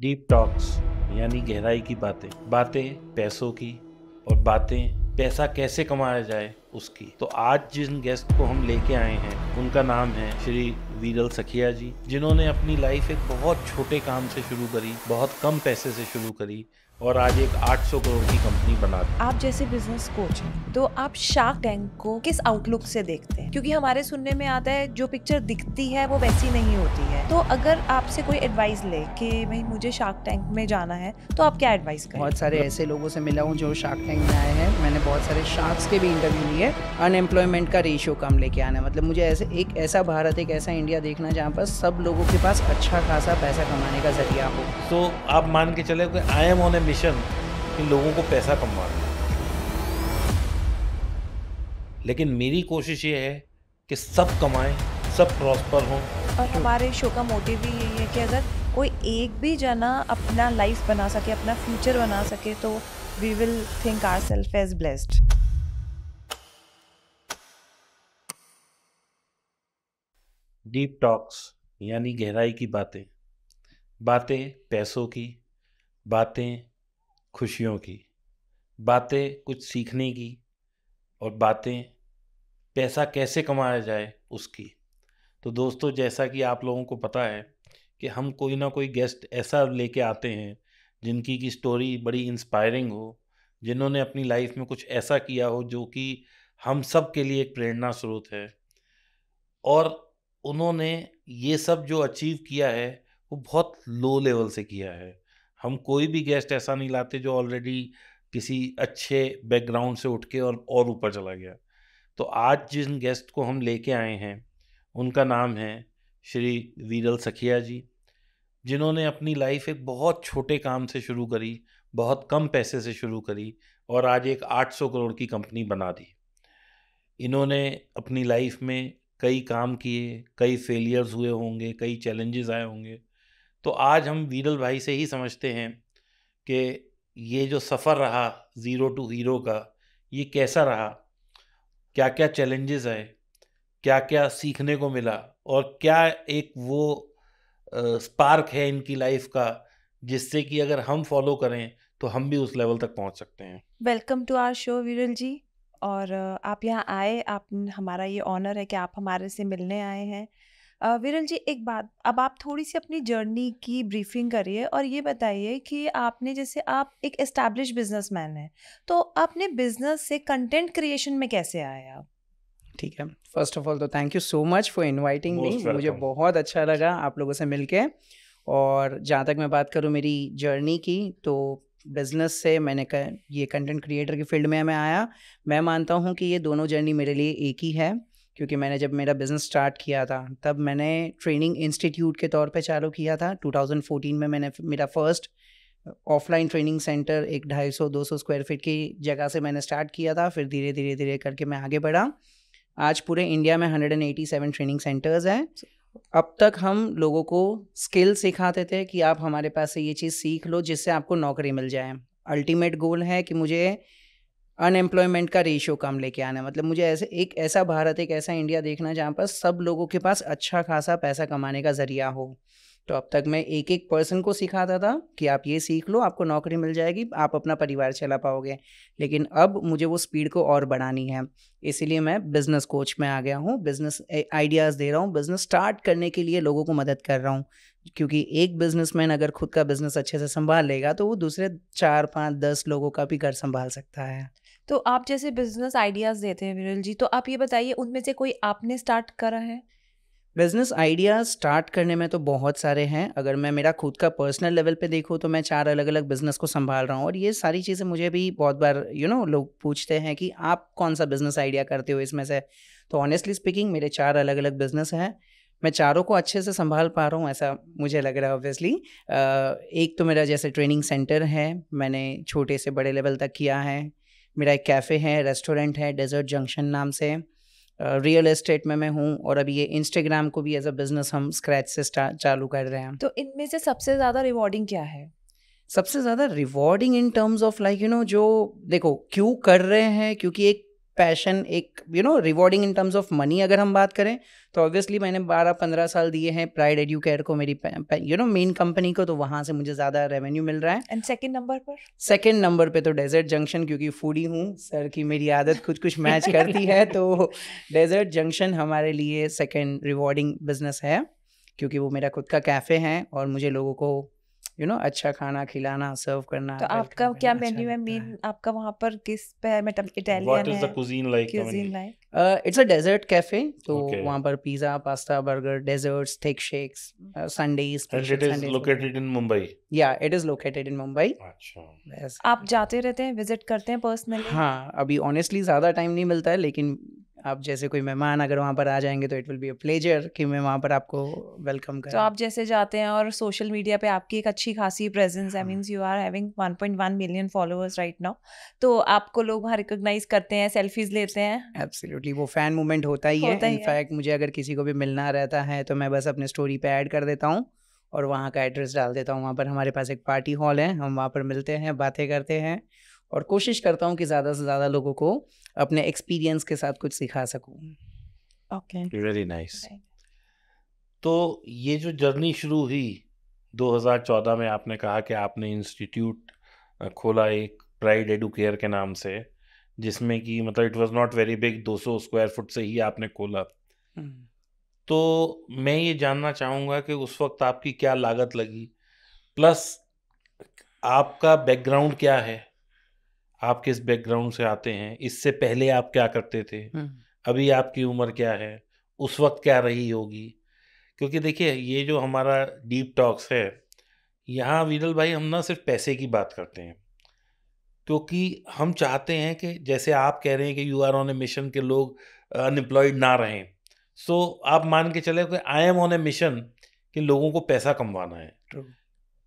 Deep talks यानी गहराई की बातें बातें पैसों की और बातें पैसा कैसे कमाया जाए उसकी। तो आज जिन गेस्ट को हम लेके आए हैं उनका नाम है श्री वीरल सखिया जी, जिन्होंने अपनी लाइफ एक बहुत छोटे काम से शुरू करी, बहुत कम पैसे से शुरू करी और आज एक 800 करोड़ की कंपनी बना दी। आप जैसे बिजनेस कोच हैं तो आप शार्क टैंक को किस आउटलुक से देखते हैं? क्योंकि हमारे सुनने में आता है जो पिक्चर दिखती है वो वैसी नहीं होती है। तो अगर आपसे कोई एडवाइस ले कि भाई मुझे शार्क टैंक में जाना है तो आप क्या एडवाइस करें? बहुत सारे ऐसे लोगों से मिला हूँ जो शार्क टैंक में आए हैं। मैंने बहुत सारे शार्क्स के भी इंटरव्यू लिए। अनएम्प्लॉयमेंट का रेशियो कम लेके आना, मतलब मुझे ऐसा भारत, एक ऐसा इंडिया देखना जहाँ पर सब लोगों के पास अच्छा खासा पैसा कमाने का जरिया हो। तो आप मान के चले कि I am on a mission कि लोगों को पैसा कमाना, लेकिन मेरी कोशिश ये है कि सब कमाएं, सब प्रॉस्पर हों। और हमारे शो का मोटिव भी यही है कि अगर कोई एक भी जना अपना लाइफ बना सके, अपना फ्यूचर बना सके तो we will think ourselves as blessed. Deep talks यानी गहराई की बातें बातें पैसों की, बातें खुशियों की, बातें कुछ सीखने की और बातें पैसा कैसे कमाया जाए उसकी। तो दोस्तों, जैसा कि आप लोगों को पता है कि हम कोई ना कोई गेस्ट ऐसा लेके आते हैं जिनकी की स्टोरी बड़ी इंस्पायरिंग हो, जिन्होंने अपनी लाइफ में कुछ ऐसा किया हो जो कि हम सब के लिए एक प्रेरणा स्रोत है। और उन्होंने ये सब जो अचीव किया है वो बहुत लो लेवल से किया है। हम कोई भी गेस्ट ऐसा नहीं लाते जो ऑलरेडी किसी अच्छे बैकग्राउंड से उठ के और ऊपर चला गया। तो आज जिन गेस्ट को हम लेके आए हैं उनका नाम है श्री वीरल सखिया जी, जिन्होंने अपनी लाइफ एक बहुत छोटे काम से शुरू करी, बहुत कम पैसे से शुरू करी और आज एक 800 करोड़ की कंपनी बना दी। इन्होंने अपनी लाइफ में कई काम किए, कई फेलियर्स हुए होंगे, कई चैलेंजेस आए होंगे। तो आज हम वीरल भाई से ही समझते हैं कि ये जो सफ़र रहा ज़ीरो टू हीरो का, ये कैसा रहा, क्या क्या चैलेंजेस आए, क्या क्या सीखने को मिला और क्या एक वो स्पार्क है इनकी लाइफ का जिससे कि अगर हम फॉलो करें तो हम भी उस लेवल तक पहुंच सकते हैं। वेलकम टू आवर शो वीरल जी। और आप यहाँ आए, आप हमारा ये ऑनर है कि आप हमारे से मिलने आए हैं। विरल जी, एक बात, अब आप थोड़ी सी अपनी जर्नी की ब्रीफिंग करिए और ये बताइए कि आपने, जैसे आप एक एस्टैब्लिश बिजनेसमैन हैं, तो अपने बिजनेस से कंटेंट क्रिएशन में कैसे आए आप? ठीक है, फर्स्ट ऑफ ऑल तो thank you so much for inviting me. Most मुझे welcome। बहुत अच्छा लगा आप लोगों से मिलके। और जहाँ तक मैं बात करूँ मेरी जर्नी की, तो बिजनेस से ये कंटेंट क्रिएटर की फील्ड में मैं आया। मैं मानता हूँ कि ये दोनों जर्नी मेरे लिए एक ही है, क्योंकि मैंने जब मेरा बिज़नेस स्टार्ट किया था तब मैंने ट्रेनिंग इंस्टीट्यूट के तौर पे चालू किया था। 2014 में मैंने मेरा फर्स्ट ऑफलाइन ट्रेनिंग सेंटर एक 250-200 स्क्वायर फीट की जगह से मैंने स्टार्ट किया था। फिर धीरे धीरे धीरे करके मैं आगे बढ़ा। आज पूरे इंडिया में 187 ट्रेनिंग सेंटर्स हैं। अब तक हम लोगों को स्किल सिखाते थे कि आप हमारे पास से ये चीज़ सीख लो जिससे आपको नौकरी मिल जाए। अल्टीमेट गोल है कि मुझे अनएम्प्लॉयमेंट का रेशियो कम लेके आना है, मतलब मुझे एक ऐसा भारत, एक ऐसा इंडिया देखना जहाँ पर सब लोगों के पास अच्छा खासा पैसा कमाने का जरिया हो। तो अब तक मैं एक एक पर्सन को सिखाता था कि आप ये सीख लो, आपको नौकरी मिल जाएगी, आप अपना परिवार चला पाओगे। लेकिन अब मुझे वो स्पीड को और बढ़ानी है, इसीलिए मैं बिज़नेस कोच में आ गया हूँ। बिज़नेस आइडियाज़ दे रहा हूँ, बिज़नेस स्टार्ट करने के लिए लोगों को मदद कर रहा हूँ। क्योंकि एक बिजनेसमैन अगर खुद का बिज़नेस अच्छे से संभाल लेगा तो वो दूसरे 4, 5, 10 लोगों का भी घर संभाल सकता है। तो आप जैसे बिजनेस आइडियाज देते हैं विरल जी, तो आप ये बताइए उनमें से कोई आपने स्टार्ट करा है? बिज़नेस आइडियाज़ स्टार्ट करने में तो बहुत सारे हैं। अगर मैं मेरा खुद का पर्सनल लेवल पे देखूँ तो मैं 4 अलग-अलग बिज़नेस को सँभाल रहा हूँ। और ये सारी चीज़ें मुझे भी बहुत बार लोग पूछते हैं कि आप कौन-सा बिज़नेस आइडिया करते हो इसमें से? तो ऑनेस्टली स्पीकिंग मेरे 4 अलग-अलग बिज़नेस हैं। मैं चारों को अच्छे से सँभाल पा रहा हूँ, ऐसा मुझे लग रहा है ऑब्वियसली। एक तो मेरा जैसे ट्रेनिंग सेंटर है, मैंने छोटे से बड़े लेवल तक किया है। मेरा एक कैफ़े है, रेस्टोरेंट है, डेज़र्ट जंक्शन नाम से। रियल एस्टेट में मैं हूँ और अभी ये इंस्टाग्राम को भी एज अ बिज़नेस हम स्क्रैच से चालू कर रहे हैं। तो इनमें से सबसे ज़्यादा रिवॉर्डिंग क्या है? सबसे ज़्यादा रिवॉर्डिंग इन टर्म्स ऑफ जो देखो क्यों कर रहे हैं, क्योंकि एक पैशन, एक rewarding in terms of money अगर हम बात करें तो ऑब्वियसली मैंने 12-15 साल दिए हैं प्राइड एडुकेयर को, मेरी मेन कंपनी को, तो वहाँ से मुझे ज़्यादा रेवेन्यू मिल रहा है। एंड सेकंड नंबर पर? सेकंड नंबर पे तो डेजर्ट जंक्शन, क्योंकि फूडी हूँ सर की मेरी आदत कुछ मैच करती है, तो डेजर्ट जंक्शन हमारे लिए सेकंड रिवॉर्डिंग बिजनेस है, क्योंकि वो मेरा खुद का कैफ़े है और मुझे लोगों को अच्छा खाना खिलाना, सर्व करना। तो आपका क्या मेन्यू है मेन? आपका वहाँ पर किस पे है? मतलब What इटालियन is the है, cuisine like? Cuisine like? It's a dessert cafe, तो Okay. वहाँ पर pizza, pasta, burger, desserts, thick shakes, sundaes, And it is located in Mumbai. या it is located in Mumbai. अच्छा। आप जाते रहते हैं, विजिट करते हैं पर्सनली? हाँ, अभी ऑनेस्टली ज़्यादा टाइम नहीं मिलता है, लेकिन आप जैसे कोई मेहमान अगर वहाँ पर आ जाएंगे तो it will be a pleasure कि मैं वहाँ पर आपको वेलकम तो करूँ। आप जैसे जाते हैं और सोशल मीडिया पे आपकी एक अच्छी खासी प्रेजेंस है, means you are having 1.1 million followers right now, तो आपको लोग वहाँ रिकॉग्नाइज करते हैं, सेल्फीज लेते हैं? एब्सोल्युटली, वो फैन मूवमेंट होता ही है। होता ही है। इनफैक्ट मुझे अगर किसी को भी मिलना रहता है तो मैं बस अपने स्टोरी पे ऐड कर देता हूँ और वहाँ का एड्रेस डाल देता हूँ। वहाँ पर हमारे पास एक पार्टी हॉल है, हम वहाँ पर मिलते हैं, बातें करते हैं और कोशिश करता हूँ कि ज़्यादा से ज़्यादा लोगों को अपने एक्सपीरियंस के साथ कुछ सिखा सकूँ। Okay, very nice. तो ये जो जर्नी शुरू हुई 2014 में, आपने कहा कि आपने इंस्टीट्यूट खोला एक प्राइड एडुकेयर के नाम से, जिसमें कि मतलब it was not very big, 200 square foot से ही आपने खोला। तो मैं ये जानना चाहूँगा कि उस वक्त आपकी क्या लागत लगी, प्लस आपका बैकग्राउंड क्या है, आप किस बैकग्राउंड से आते हैं, इससे पहले आप क्या करते थे, अभी आपकी उम्र क्या है, उस वक्त क्या रही होगी। क्योंकि देखिए, ये जो हमारा डीप टॉक्स है, यहाँ विरल भाई हम ना सिर्फ पैसे की बात करते हैं, क्योंकि हम चाहते हैं कि जैसे आप कह रहे हैं कि you are on a mission के लोग अनएम्प्लॉयड ना रहें, सो आप मान के चले कि I am on a mission कि लोगों को पैसा कमवाना है। True.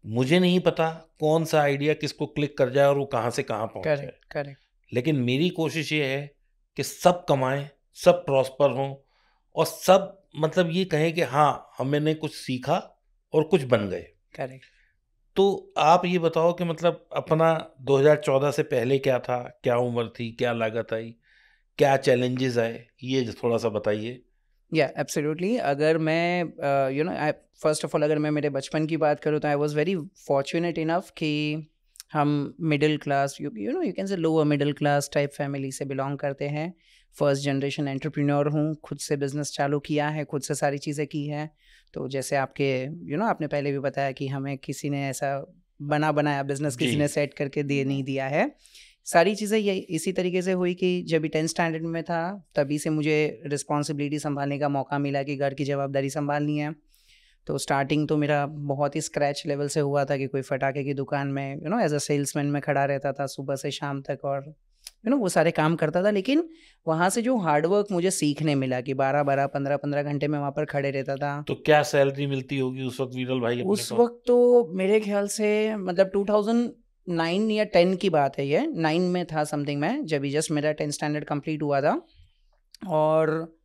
मुझे नहीं पता कौन सा आइडिया किसको क्लिक कर जाए और वो कहाँ से कहाँ पहुँच जाए, करेक्ट। लेकिन मेरी कोशिश ये है कि सब कमाएं, सब प्रॉस्पर हों और सब मतलब ये कहें कि हाँ हमने कुछ सीखा और कुछ बन गए। करेक्ट। तो आप ये बताओ कि मतलब अपना 2014 से पहले क्या था, क्या उम्र थी, क्या लागत आई, क्या चैलेंजेस आए, ये थोड़ा सा बताइए। या एब्सोल्युटली, अगर मैं फर्स्ट ऑफ ऑल अगर मैं मेरे बचपन की बात करूँ तो I was very fortunate enough कि हम middle class you can say lower middle class type family से बिलोंग करते हैं। फर्स्ट जनरेशन एंटरप्रेन्योर हूँ, खुद से बिजनेस चालू किया है, खुद से सारी चीज़ें की हैं। तो जैसे आपके आपने पहले भी बताया कि हमें किसी ने ऐसा बनाया बिजनेस किसी जी। ने सेट करके नहीं दिया है। सारी चीज़ें ये इसी तरीके से हुई कि जब भी 10th स्टैंडर्ड में था तभी से मुझे रिस्पॉन्सिबिलिटी संभालने का मौका मिला कि घर की जवाबदारी संभालनी है। तो स्टार्टिंग तो मेरा बहुत ही स्क्रैच लेवल से हुआ था कि कोई फटाके की दुकान में एज अ सेल्समैन में खड़ा रहता था सुबह से शाम तक और वो सारे काम करता था। लेकिन वहाँ से जो हार्डवर्क मुझे सीखने मिला कि 12-12, 15-15 घंटे में वहाँ पर खड़े रहता था। तो क्या सैलरी मिलती होगी उस वक्त विरल भाई अपने उस को? वक्त तो मेरे ख्याल से मतलब 2009 या 10 की बात है, ये 9 में था समथिंग, मैं जब भी जस्ट मेरा 10th स्टैंडर्ड कंप्लीट हुआ था और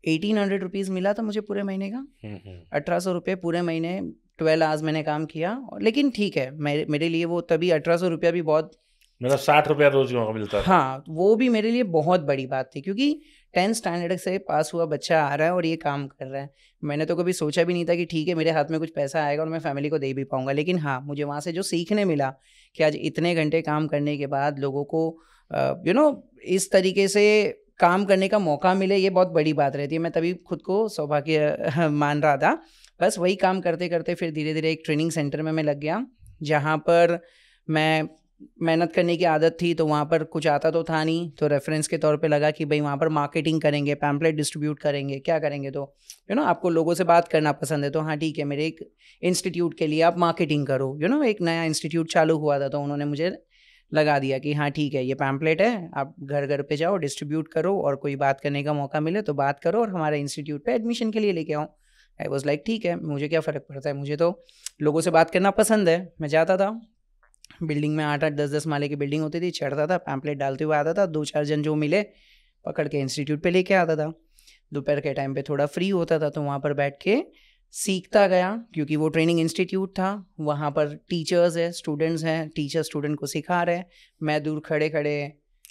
1800 रुपीज़ मिला था मुझे पूरे महीने का। 1800 रुपये पूरे महीने, 12 आवर्स मैंने काम किया। लेकिन ठीक है, मेरे लिए वो तभी 1800 रुपया भी बहुत, मेरा 60 रुपया रोज का मिलता था। हाँ, वो भी मेरे लिए बहुत बड़ी बात थी क्योंकि 10th स्टैंडर्ड से पास हुआ बच्चा आ रहा है और ये काम कर रहा है। मैंने तो कभी सोचा भी नहीं था कि ठीक है मेरे हाथ में कुछ पैसा आएगा और मैं फैमिली को दे भी पाऊंगा। लेकिन हाँ, मुझे वहाँ से जो सीखने मिला कि आज इतने घंटे काम करने के बाद लोगों को इस तरीके से काम करने का मौका मिले, ये बहुत बड़ी बात रहती है। मैं तभी खुद को सौभाग्य मान रहा था। बस वही काम करते करते फिर धीरे धीरे एक ट्रेनिंग सेंटर में मैं लग गया, जहाँ पर मैं मेहनत करने की आदत थी। तो वहाँ पर कुछ आता तो था नहीं, तो रेफरेंस के तौर पे लगा कि भाई वहाँ पर मार्केटिंग करेंगे, पैम्पलेट डिस्ट्रीब्यूट करेंगे, क्या करेंगे, तो आपको लोगों से बात करना पसंद है, तो हाँ ठीक है, मेरे एक इंस्टीट्यूट के लिए आप मार्केटिंग करो। एक नया इंस्टीट्यूट चालू हुआ था, तो उन्होंने मुझे लगा दिया कि हाँ ठीक है, ये पैम्पलेट है, आप घर घर पे जाओ, डिस्ट्रीब्यूट करो और कोई बात करने का मौका मिले तो बात करो और हमारे इंस्टीट्यूट पे एडमिशन के लिए लेके आओ। आई वॉज लाइक ठीक है, मुझे क्या फ़र्क पड़ता है, मुझे तो लोगों से बात करना पसंद है। मैं जाता था, बिल्डिंग में 8-8, 10-10 माले की बिल्डिंग होती थी, चढ़ता था, पैम्पलेट डालते हुए आता था, 2-4 जन जो मिले पकड़ के इंस्टीट्यूट पे लेके आता था। दोपहर के टाइम पे थोड़ा फ्री होता था तो वहाँ पर बैठ के सीखता गया, क्योंकि वो ट्रेनिंग इंस्टीट्यूट था, वहाँ पर टीचर्स है, स्टूडेंट्स हैं, टीचर स्टूडेंट को सिखा रहे हैं, मैं दूर खड़े खड़े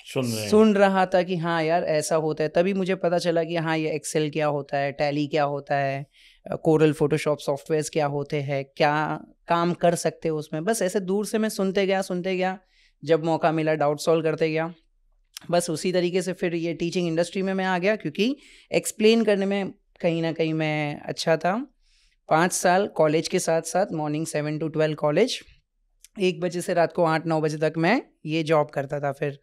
सुन रहा था कि हाँ यार ऐसा होता है। तभी मुझे पता चला कि हाँ ये एक्सेल क्या होता है, टैली क्या होता है, कोरल फोटोशॉप सॉफ्टवेयर्स क्या होते हैं, क्या काम कर सकते हो उसमें। बस ऐसे दूर से मैं सुनते गया, जब मौका मिला डाउट सॉल्व करते गया। बस उसी तरीके से फिर ये टीचिंग इंडस्ट्री में मैं आ गया, क्योंकि एक्सप्लेन करने में कहीं ना कहीं मैं अच्छा था। 5 साल कॉलेज के साथ साथ मॉर्निंग 7 to 12 कॉलेज, 1 बजे से रात को 8-9 बजे तक मैं ये जॉब करता था। फिर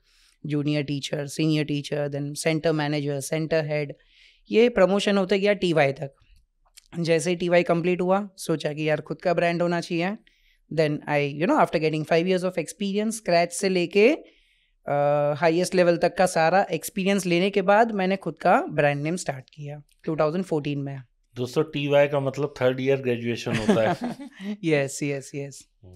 junior teacher, senior teacher, then centre manager, centre head, ये प्रमोशन होते गया TY तक। जैसे ही TY कंप्लीट हुआ, सोचा कि यार खुद का ब्रांड होना चाहिए। Then I after getting 5 years of experience, scratch से लेके हाईएस्ट लेवल तक का सारा एक्सपीरियंस लेने के बाद मैंने खुद का ब्रांड नेम स्टार्ट किया 2014 में। दोस्तों TY का मतलब 3rd year ग्रेजुएशन होता है। Yes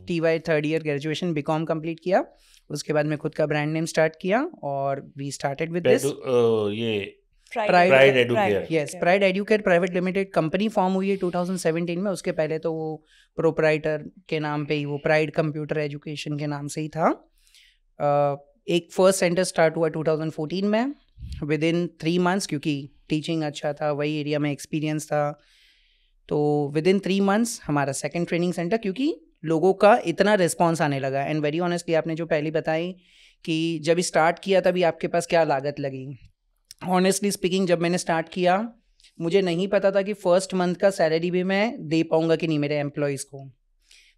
TY 3rd year graduation B Com complete किया। उसके बाद मैं खुद का ब्रांड नेम स्टार्ट किया और वी स्टार्टेड विद दिस ये Pride Educare. Yes pride Educare private limited company form हुई है 2017 में। उसके पहले तो वो प्रोप्राइटर के नाम पे ही, वो प्राइड कंप्यूटर एजुकेशन के नाम से ही था। एक फर्स्ट सेंटर स्टार्ट हुआ 2014 में विद इन 3 months, क्योंकि टीचिंग अच्छा था, वही एरिया में एक्सपीरियंस था। तो विद इन 3 months हमारा सेकंड ट्रेनिंग सेंटर, क्योंकि लोगों का इतना रिस्पॉन्स आने लगा। एंड वेरी ऑनेस्टली, आपने जो पहली बताई कि जब स्टार्ट किया तभी आपके पास क्या लागत लगी। ऑनेस्टली स्पीकिंग, जब मैंने स्टार्ट किया मुझे नहीं पता था कि फर्स्ट मंथ का सैलरी भी मैं दे पाऊंगा कि नहीं मेरे एम्प्लॉयज़ को।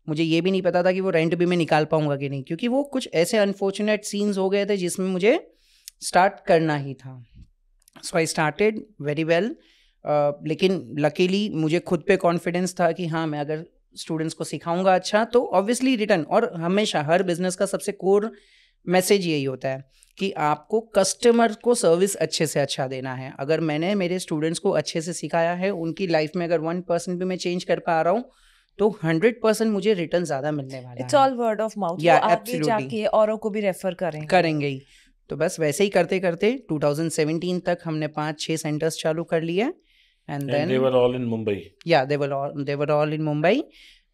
मुझे ये भी नहीं पता था कि वो रेंट भी मैं निकाल पाऊंगा कि नहीं, क्योंकि वो कुछ ऐसे अनफॉर्चुनेट सीन्स हो गए थे जिसमें मुझे स्टार्ट करना ही था। सो आई स्टार्टेड वेरी वेल, लेकिन लकीली मुझे खुद पे कॉन्फिडेंस था कि हाँ मैं अगर स्टूडेंट्स को सिखाऊंगा अच्छा तो ऑब्वियसली रिटर्न। और हमेशा हर बिजनेस का सबसे कोर मैसेज यही होता है कि आपको कस्टमर को सर्विस अच्छे से अच्छा देना है। अगर मैंने मेरे स्टूडेंट्स को अच्छे से सिखाया है, उनकी लाइफ में अगर 1% भी मैं चेंज कर पा रहा हूँ तो 100% मुझे रिटर्न ज़्यादा मिलने वाला है। It's all word of mouth, Yeah, आगे absolutely. जाके औरों को भी रेफर करेंगे ही। तो बस वैसे ही करते करते 2017 तक हमने 5-6 सेंटर्स चालू कर लिए। एंड And देन they were all in Mumbai. Yeah they were all in Mumbai.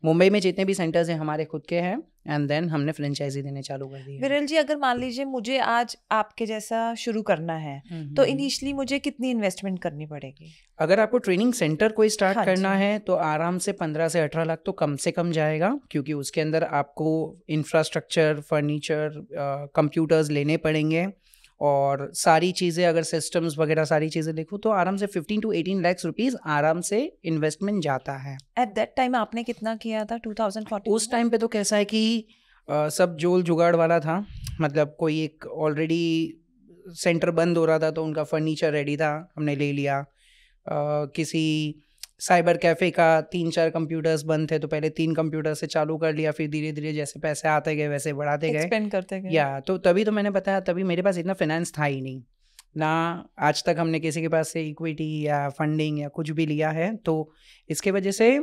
Mumbai में जितने भी सेंटर्स हैं हमारे खुद के हैं। एंड देन हमने फ्रेंचाइजी देने चालू कर दी है। विरल जी, अगर मान लीजिए मुझे आज आपके जैसा शुरू करना है तो इनिशियली मुझे कितनी इन्वेस्टमेंट करनी पड़ेगी? अगर आपको ट्रेनिंग सेंटर कोई स्टार्ट हाँ करना जी। है तो आराम से 15 से 18 लाख तो कम से कम जाएगा, क्योंकि उसके अंदर आपको इंफ्रास्ट्रक्चर, फर्नीचर, कंप्यूटर्स लेने पड़ेंगे। और सारी चीज़ें, अगर सिस्टम्स वगैरह सारी चीज़ें देखो तो आराम से 15 to 18 लाख रुपीज़ आराम से इन्वेस्टमेंट जाता है। एट दैट टाइम आपने कितना किया था 2014 उस टाइम पे तो कैसा है कि सब जोल जुगाड़ वाला था। मतलब कोई एक ऑलरेडी सेंटर बंद हो रहा था तो उनका फर्नीचर रेडी था, हमने ले लिया। किसी साइबर कैफ़े का 3-4 कंप्यूटर्स बंद थे तो पहले 3 कंप्यूटर से चालू कर लिया, फिर धीरे धीरे जैसे पैसे आते गए वैसे बढ़ाते गए। एक्सपेंड करते गए? या तो तभी तो मैंने बताया, तभी मेरे पास इतना फाइनेंस था ही नहीं ना। आज तक हमने किसी के पास से इक्विटी या फंडिंग या कुछ भी लिया है। तो इसके वजह से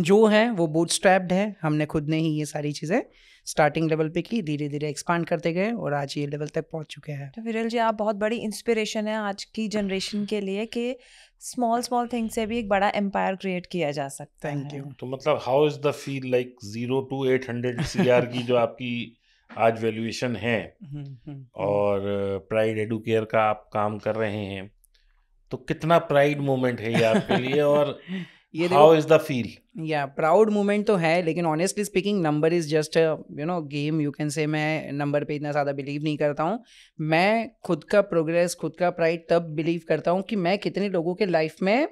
जो है वो बूटस्ट्रैप्ड है। हमने खुद ने ही ये सारी चीज़ें स्टार्टिंग लेवल पे की, धीरे धीरे एक्सपांड करते गए और आज ये लेवल तक पहुंच चुके हैं। तो विरल जी, आप बहुत बड़ी इंस्पिरेशन है आज की जनरेशन के लिए कि स्मॉल थिंग से भी एक बड़ा एम्पायर क्रिएट किया जा सकता है। Thank you. तो मतलब how is the feel like 0 to 800 CR की जो आपकी आज वैल्यूएशन है और प्राइड एडुकेयर का आप काम कर रहे हैं, तो कितना प्राइड मोमेंट है ये आपके लिए और ये हाउ इज द फील? या प्राउड मोमेंट तो है, लेकिन honestly speaking number is just game, you can say. मैं नंबर पे इतना ज़्यादा बिलीव नहीं करता हूँ। मैं खुद का प्रोग्रेस, खुद का प्राइड तब बिलीव करता हूँ कि मैं कितने लोगों के लाइफ में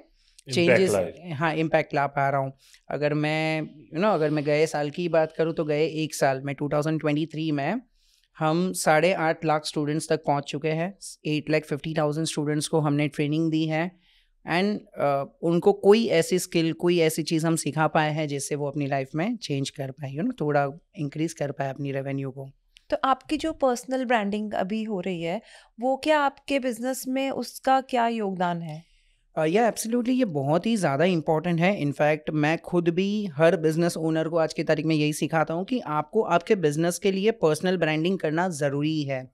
चेंजेस, हाँ, इम्पैक्ट ला पा रहा हूँ। अगर मैं अगर मैं गए साल की बात करूँ तो गए 1 साल में 2023 में हम 8.5 लाख स्टूडेंट्स तक पहुँच चुके हैं। 8,50,000 स्टूडेंट्स को हमने ट्रेनिंग दी है। एंड उनको कोई ऐसी स्किल, कोई ऐसी चीज़ हम सिखा पाए हैं जिससे वो अपनी लाइफ में चेंज कर पाए, थोड़ा इंक्रीज कर पाए अपनी रेवेन्यू को। तो आपकी जो पर्सनल ब्रांडिंग अभी हो रही है वो क्या आपके बिजनेस में उसका क्या योगदान है? या एब्सोल्युटली, ये बहुत ही ज़्यादा इंपॉर्टेंट है। इनफैक्ट मैं खुद भी हर बिजनेस ओनर को आज की तारीख में यही सिखाता हूँ कि आपको आपके बिजनेस के लिए पर्सनल ब्रांडिंग करना ज़रूरी है।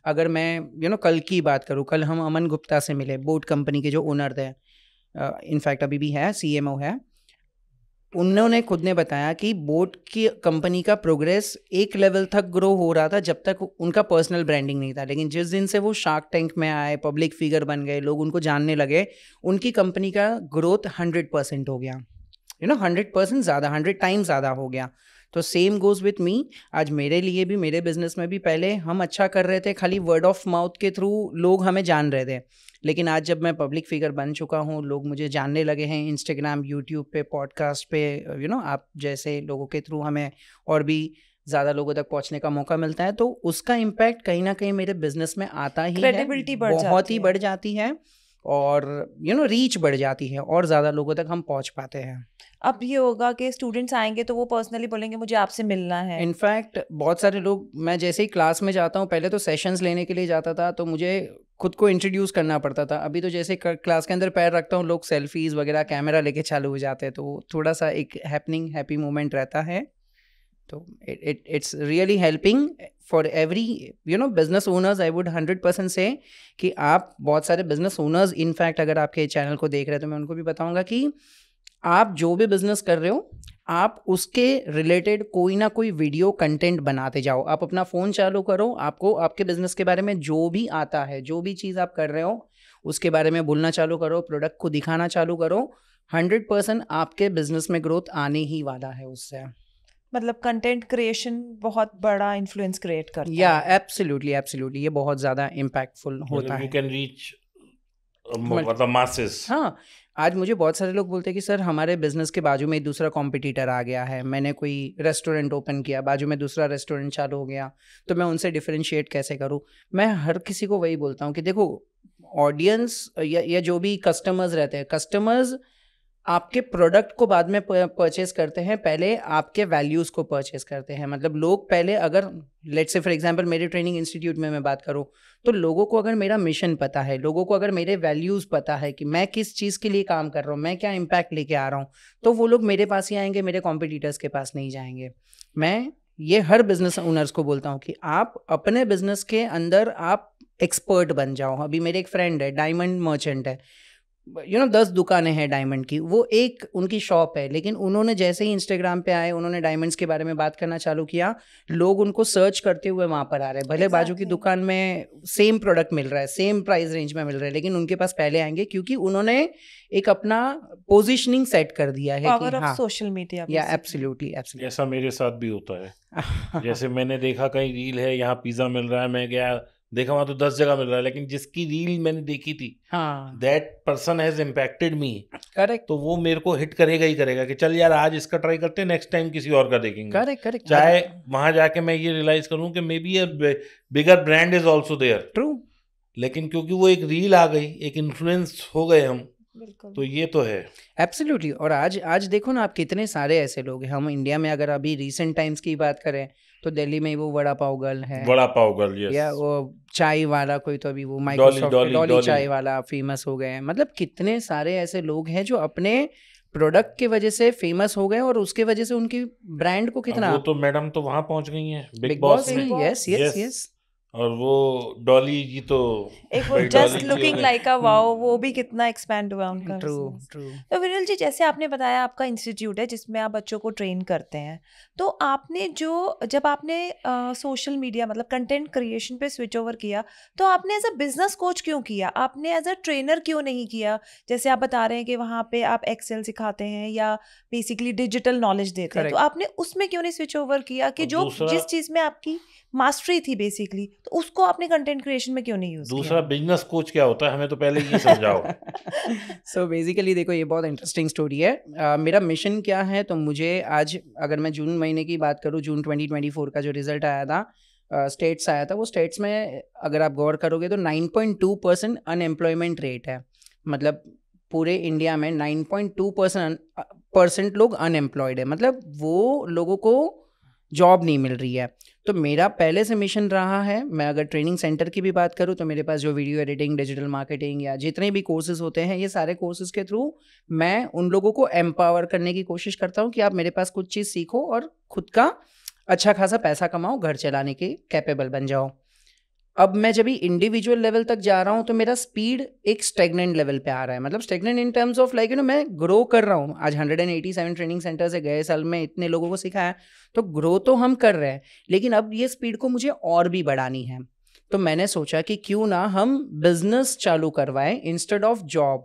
अगर मैं कल की बात करूँ, कल हम अमन गुप्ता से मिले, बोट कंपनी के जो ओनर थे, इनफैक्ट अभी भी है, CMO है। उन्होंने खुद ने बताया कि बोट की कंपनी का प्रोग्रेस एक लेवल तक ग्रो हो रहा था जब तक उनका पर्सनल ब्रांडिंग नहीं था, लेकिन जिस दिन से वो शार्क टैंक में आए, पब्लिक फिगर बन गए, लोग उनको जानने लगे, उनकी कंपनी का ग्रोथ 100% हो गया, 100% ज़्यादा, 100 टाइम्स ज़्यादा हो गया। तो सेम गोज़ विथ मी। आज मेरे लिए भी, मेरे बिजनेस में भी पहले हम अच्छा कर रहे थे, खाली वर्ड ऑफ माउथ के थ्रू लोग हमें जान रहे थे, लेकिन आज जब मैं पब्लिक फिगर बन चुका हूँ, लोग मुझे जानने लगे हैं इंस्टाग्राम, यूट्यूब पे, पॉडकास्ट पे, आप जैसे लोगों के थ्रू हमें और भी ज़्यादा लोगों तक पहुँचने का मौका मिलता है, तो उसका इम्पैक्ट कहीं ना कहीं मेरे बिजनेस में आता ही है, क्रेडिबिलिटी बहुत ही बढ़ जाती है, और रीच बढ़ जाती है, और ज़्यादा लोगों तक हम पहुँच पाते हैं। अब ये होगा कि स्टूडेंट्स आएंगे तो वो पर्सनली बोलेंगे मुझे आपसे मिलना है। इनफैक्ट बहुत सारे लोग, मैं जैसे ही क्लास में जाता हूँ, पहले तो सेशंस लेने के लिए जाता था तो मुझे खुद को इंट्रोड्यूस करना पड़ता था, अभी तो जैसे क्लास के अंदर पैर रखता हूँ, लोग सेल्फीज वगैरह कैमरा लेके चालू हो जाते हैं, तो थोड़ा सा एक हैप्पी मोमेंट रहता है। तो it's really helping for every business owners. I would 100% से कि आप, बहुत सारे बिजनेस ओनर्स इनफैक्ट अगर आपके चैनल को देख रहे हैं तो मैं उनको भी बताऊंगा कि आप जो भी बिजनेस कर रहे हो, आप उसके रिलेटेड कोई ना कोई वीडियो कंटेंट बनाते जाओ। आप अपना फ़ोन चालू करो, आपको आपके बिजनेस के बारे में जो भी आता है, जो भी चीज़ आप कर रहे हो उसके बारे में बोलना चालू करो, प्रोडक्ट को दिखाना चालू करो, 100% आपके बिजनेस में ग्रोथ आने ही वाला है उससे। मतलब कंटेंट क्रिएशन बहुत बड़ा इन्फ्लुएंस क्रिएट करता या है। एब्सोल्युटली ये बहुत ज़्यादा इम्पैक्टफुल होता यू है। कैन रीच मतलब मासेस। हाँ, आज मुझे बहुत सारे लोग बोलते हैं कि सर हमारे बिजनेस के बाजू में एक दूसरा कॉम्पिटिटर आ गया है, मैंने कोई रेस्टोरेंट ओपन किया, बाजू में दूसरा रेस्टोरेंट चालू हो गया, तो मैं उनसे डिफरेंशिएट कैसे करूँ। मैं हर किसी को वही बोलता हूँ कि देखो, ऑडियंस या जो भी कस्टमर्स रहते हैं, कस्टमर्स आपके प्रोडक्ट को बाद में परचेस करते हैं, पहले आपके वैल्यूज़ को परचेस करते हैं। मतलब लोग पहले, अगर लेट्स से फॉर एग्जांपल मेरे ट्रेनिंग इंस्टीट्यूट में मैं बात करूं, तो लोगों को अगर मेरा मिशन पता है, लोगों को अगर मेरे वैल्यूज़ पता है कि मैं किस चीज़ के लिए काम कर रहा हूं, मैं क्या इम्पैक्ट लेके आ रहा हूं, तो वो लोग मेरे पास ही आएंगे, मेरे कॉम्पिटिटर्स के पास नहीं जाएंगे। मैं ये हर बिजनेस ओनर्स को बोलता हूँ कि आप अपने बिजनेस के अंदर आप एक्सपर्ट बन जाओ। अभी मेरे एक फ्रेंड है, डायमंड मर्चेंट है, 10 दुकानें हैं डायमंड की, वो एक उनकी शॉप है, लेकिन उन्होंने जैसे ही इंस्टाग्राम पे आए, उन्होंने डायमंड्स के बारे में बात करना चालू किया, लोग उनको सर्च करते हुए वहां पर आ रहे हैं। भले बाजू की दुकान में सेम प्रोडक्ट मिल रहा है, सेम प्राइस रेंज में मिल रहा है, लेकिन उनके पास पहले आएंगे क्योंकि उन्होंने एक अपना पोजिशनिंग सेट कर दिया है। पावर कि ऑफ हाँ, सोशल मीडिया। या एब्सोल्युटली ऐसा मेरे साथ भी होता है। जैसे मैंने देखा कहीं रील है, यहाँ पिज्जा मिल रहा है, मैं गया देखा वहां तो 10 जगह मिल रहा है, लेकिन जिसकी रील मैंने देखी थी, हाँ, that person has impacted me, correct, तो वो मेरे को हिट करेगा ही करेगा कि चल यार आज इसका ट्राई करते हैं, नेक्स्ट टाइम किसी और का देखेंगे। करेक्ट, चाहे वहां जाके मैं ये रियलाइज करूं कि maybe a bigger brand is also there, true, लेकिन क्योंकि वो एक रील आ गई, एक इन्फ्लुएंस हो गए हम, बिल्कुल। तो ये तो है एब्सोल्युटली। और आज देखो ना, आप कितने सारे ऐसे लोग हैं। हम इंडिया में अगर अभी रिसेंट टाइम्स की बात करें तो दिल्ली में वो वड़ा पाव गर्ल है, वड़ा पाव गर्ल, यस, या वो चाय वाला कोई, तो अभी वो माइक्रोसॉफ्ट डॉली डॉली चाय वाला फेमस हो गए हैं। मतलब कितने सारे ऐसे लोग हैं जो अपने प्रोडक्ट की वजह से फेमस हो गए, और उसके वजह से उनकी ब्रांड को कितना, वो तो मैडम तो वहां पहुंच गई हैं बिग बॉस बॉस में। में, यस यस यस। और वो डॉली जी तो एक वो भाई जस्ट डॉली जी लुकिंग ने- लाइक अ वाओ, वो भी कितना एक्सपैंड हुआ उनका ट्रू business। ट्रू। तो विरल जी, जैसे आपने बताया आपका इंस्टीट्यूट है जिसमें आप बच्चों को ट्रेन करते हैं, तो आपने जब आपने सोशल मीडिया मतलब कंटेंट क्रिएशन पे स्विच ओवर किया, तो आपने एज अ बिजनेस कोच क्यों किया, आपने एज अ ट्रेनर क्यों नहीं किया? जैसे आप बता रहे हैं कि वहाँ पे आप एक्सेल सिखाते हैं या बेसिकली डिजिटल नॉलेज देते हैं, तो Correct. आपने उसमें क्यों नहीं स्विच ओवर किया कि और जो दूसरा- जिस चीज़ में आपकी मास्टरी थी बेसिकली, तो उसको आपने कंटेंट क्रिएशन में क्यों नहीं यूज दूसरा बिजनेस कोच क्या होता है, हमें तो पहले ये समझाओ। सो बेसिकली देखो, ये बहुत इंटरेस्टिंग स्टोरी है। मेरा मिशन क्या है, तो मुझे आज, अगर मैं जून महीने की बात करूँ, जून 2024 का जो रिजल्ट आया था, स्टेट्स आया था, वो स्टेट्स में अगर आप गौर करोगे तो 9.2% अनएम्प्लॉयमेंट रेट है। मतलब पूरे इंडिया में 9.2% लोग अनएम्प्लॉयड है, मतलब वो लोगों को जॉब नहीं मिल रही है। तो मेरा पहले से मिशन रहा है, मैं अगर ट्रेनिंग सेंटर की भी बात करूं तो मेरे पास जो वीडियो एडिटिंग, डिजिटल मार्केटिंग या जितने भी कोर्सेज होते हैं, ये सारे कोर्सेज के थ्रू मैं उन लोगों को एम्पावर करने की कोशिश करता हूं कि आप मेरे पास कुछ चीज़ सीखो और खुद का अच्छा खासा पैसा कमाओ, घर चलाने के कैपेबल बन जाओ। अब मैं जब भी इंडिविजुअल लेवल तक जा रहा हूँ तो मेरा स्पीड एक स्टेगनेंट लेवल पे आ रहा है, मतलब stagnant in terms of like मैं ग्रो कर रहा हूँ। आज 187 ट्रेनिंग सेंटर से गए साल में इतने लोगों को सिखाया, तो ग्रो तो हम कर रहे हैं, लेकिन अब ये स्पीड को मुझे और भी बढ़ानी है। तो मैंने सोचा कि क्यों ना हम बिजनेस चालू करवाएं इंस्टेड ऑफ जॉब।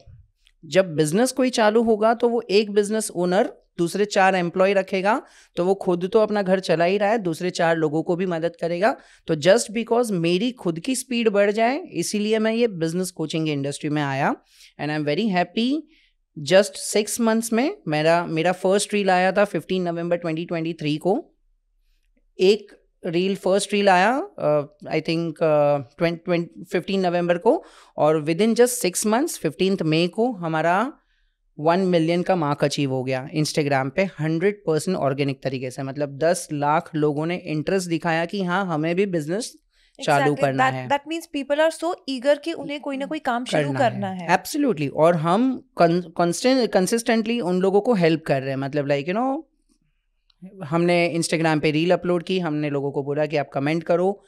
जब बिजनेस कोई चालू होगा तो वो एक बिजनेस ओनर दूसरे 4 एम्प्लॉय रखेगा, तो वो खुद तो अपना घर चला ही रहा है, दूसरे 4 लोगों को भी मदद करेगा। तो जस्ट बिकॉज मेरी खुद की स्पीड बढ़ जाए, इसीलिए मैं ये बिजनेस कोचिंग इंडस्ट्री में आया and I am very happy. Just 6 months में मेरा फर्स्ट रील आया था 15 नवंबर 2023 को। एक फर्स्ट रील आया आई थिंक 15 नवंबर को, और विद इन जस्ट 6 मंथ्स 15 मई को हमारा 1 मिलियन का मार्क अचीव हो गया इंस्टाग्राम पे 100% ऑर्गेनिक तरीके से। मतलब 10 लाख लोगों ने इंटरेस्ट दिखाया कि हाँ हमें भी बिजनेस चालू करना है। That means people are so eager कि उन्हें कोई ना कोई काम शुरू करना है। एब्सोल्युटली। और हम कंसिस्टेंटली उन लोगों को हेल्प कर रहे हैं। मतलब लाइक हमने इंस्टाग्राम पे रील अपलोड की, हमने लोगों को बोला कि आप कमेंट करो।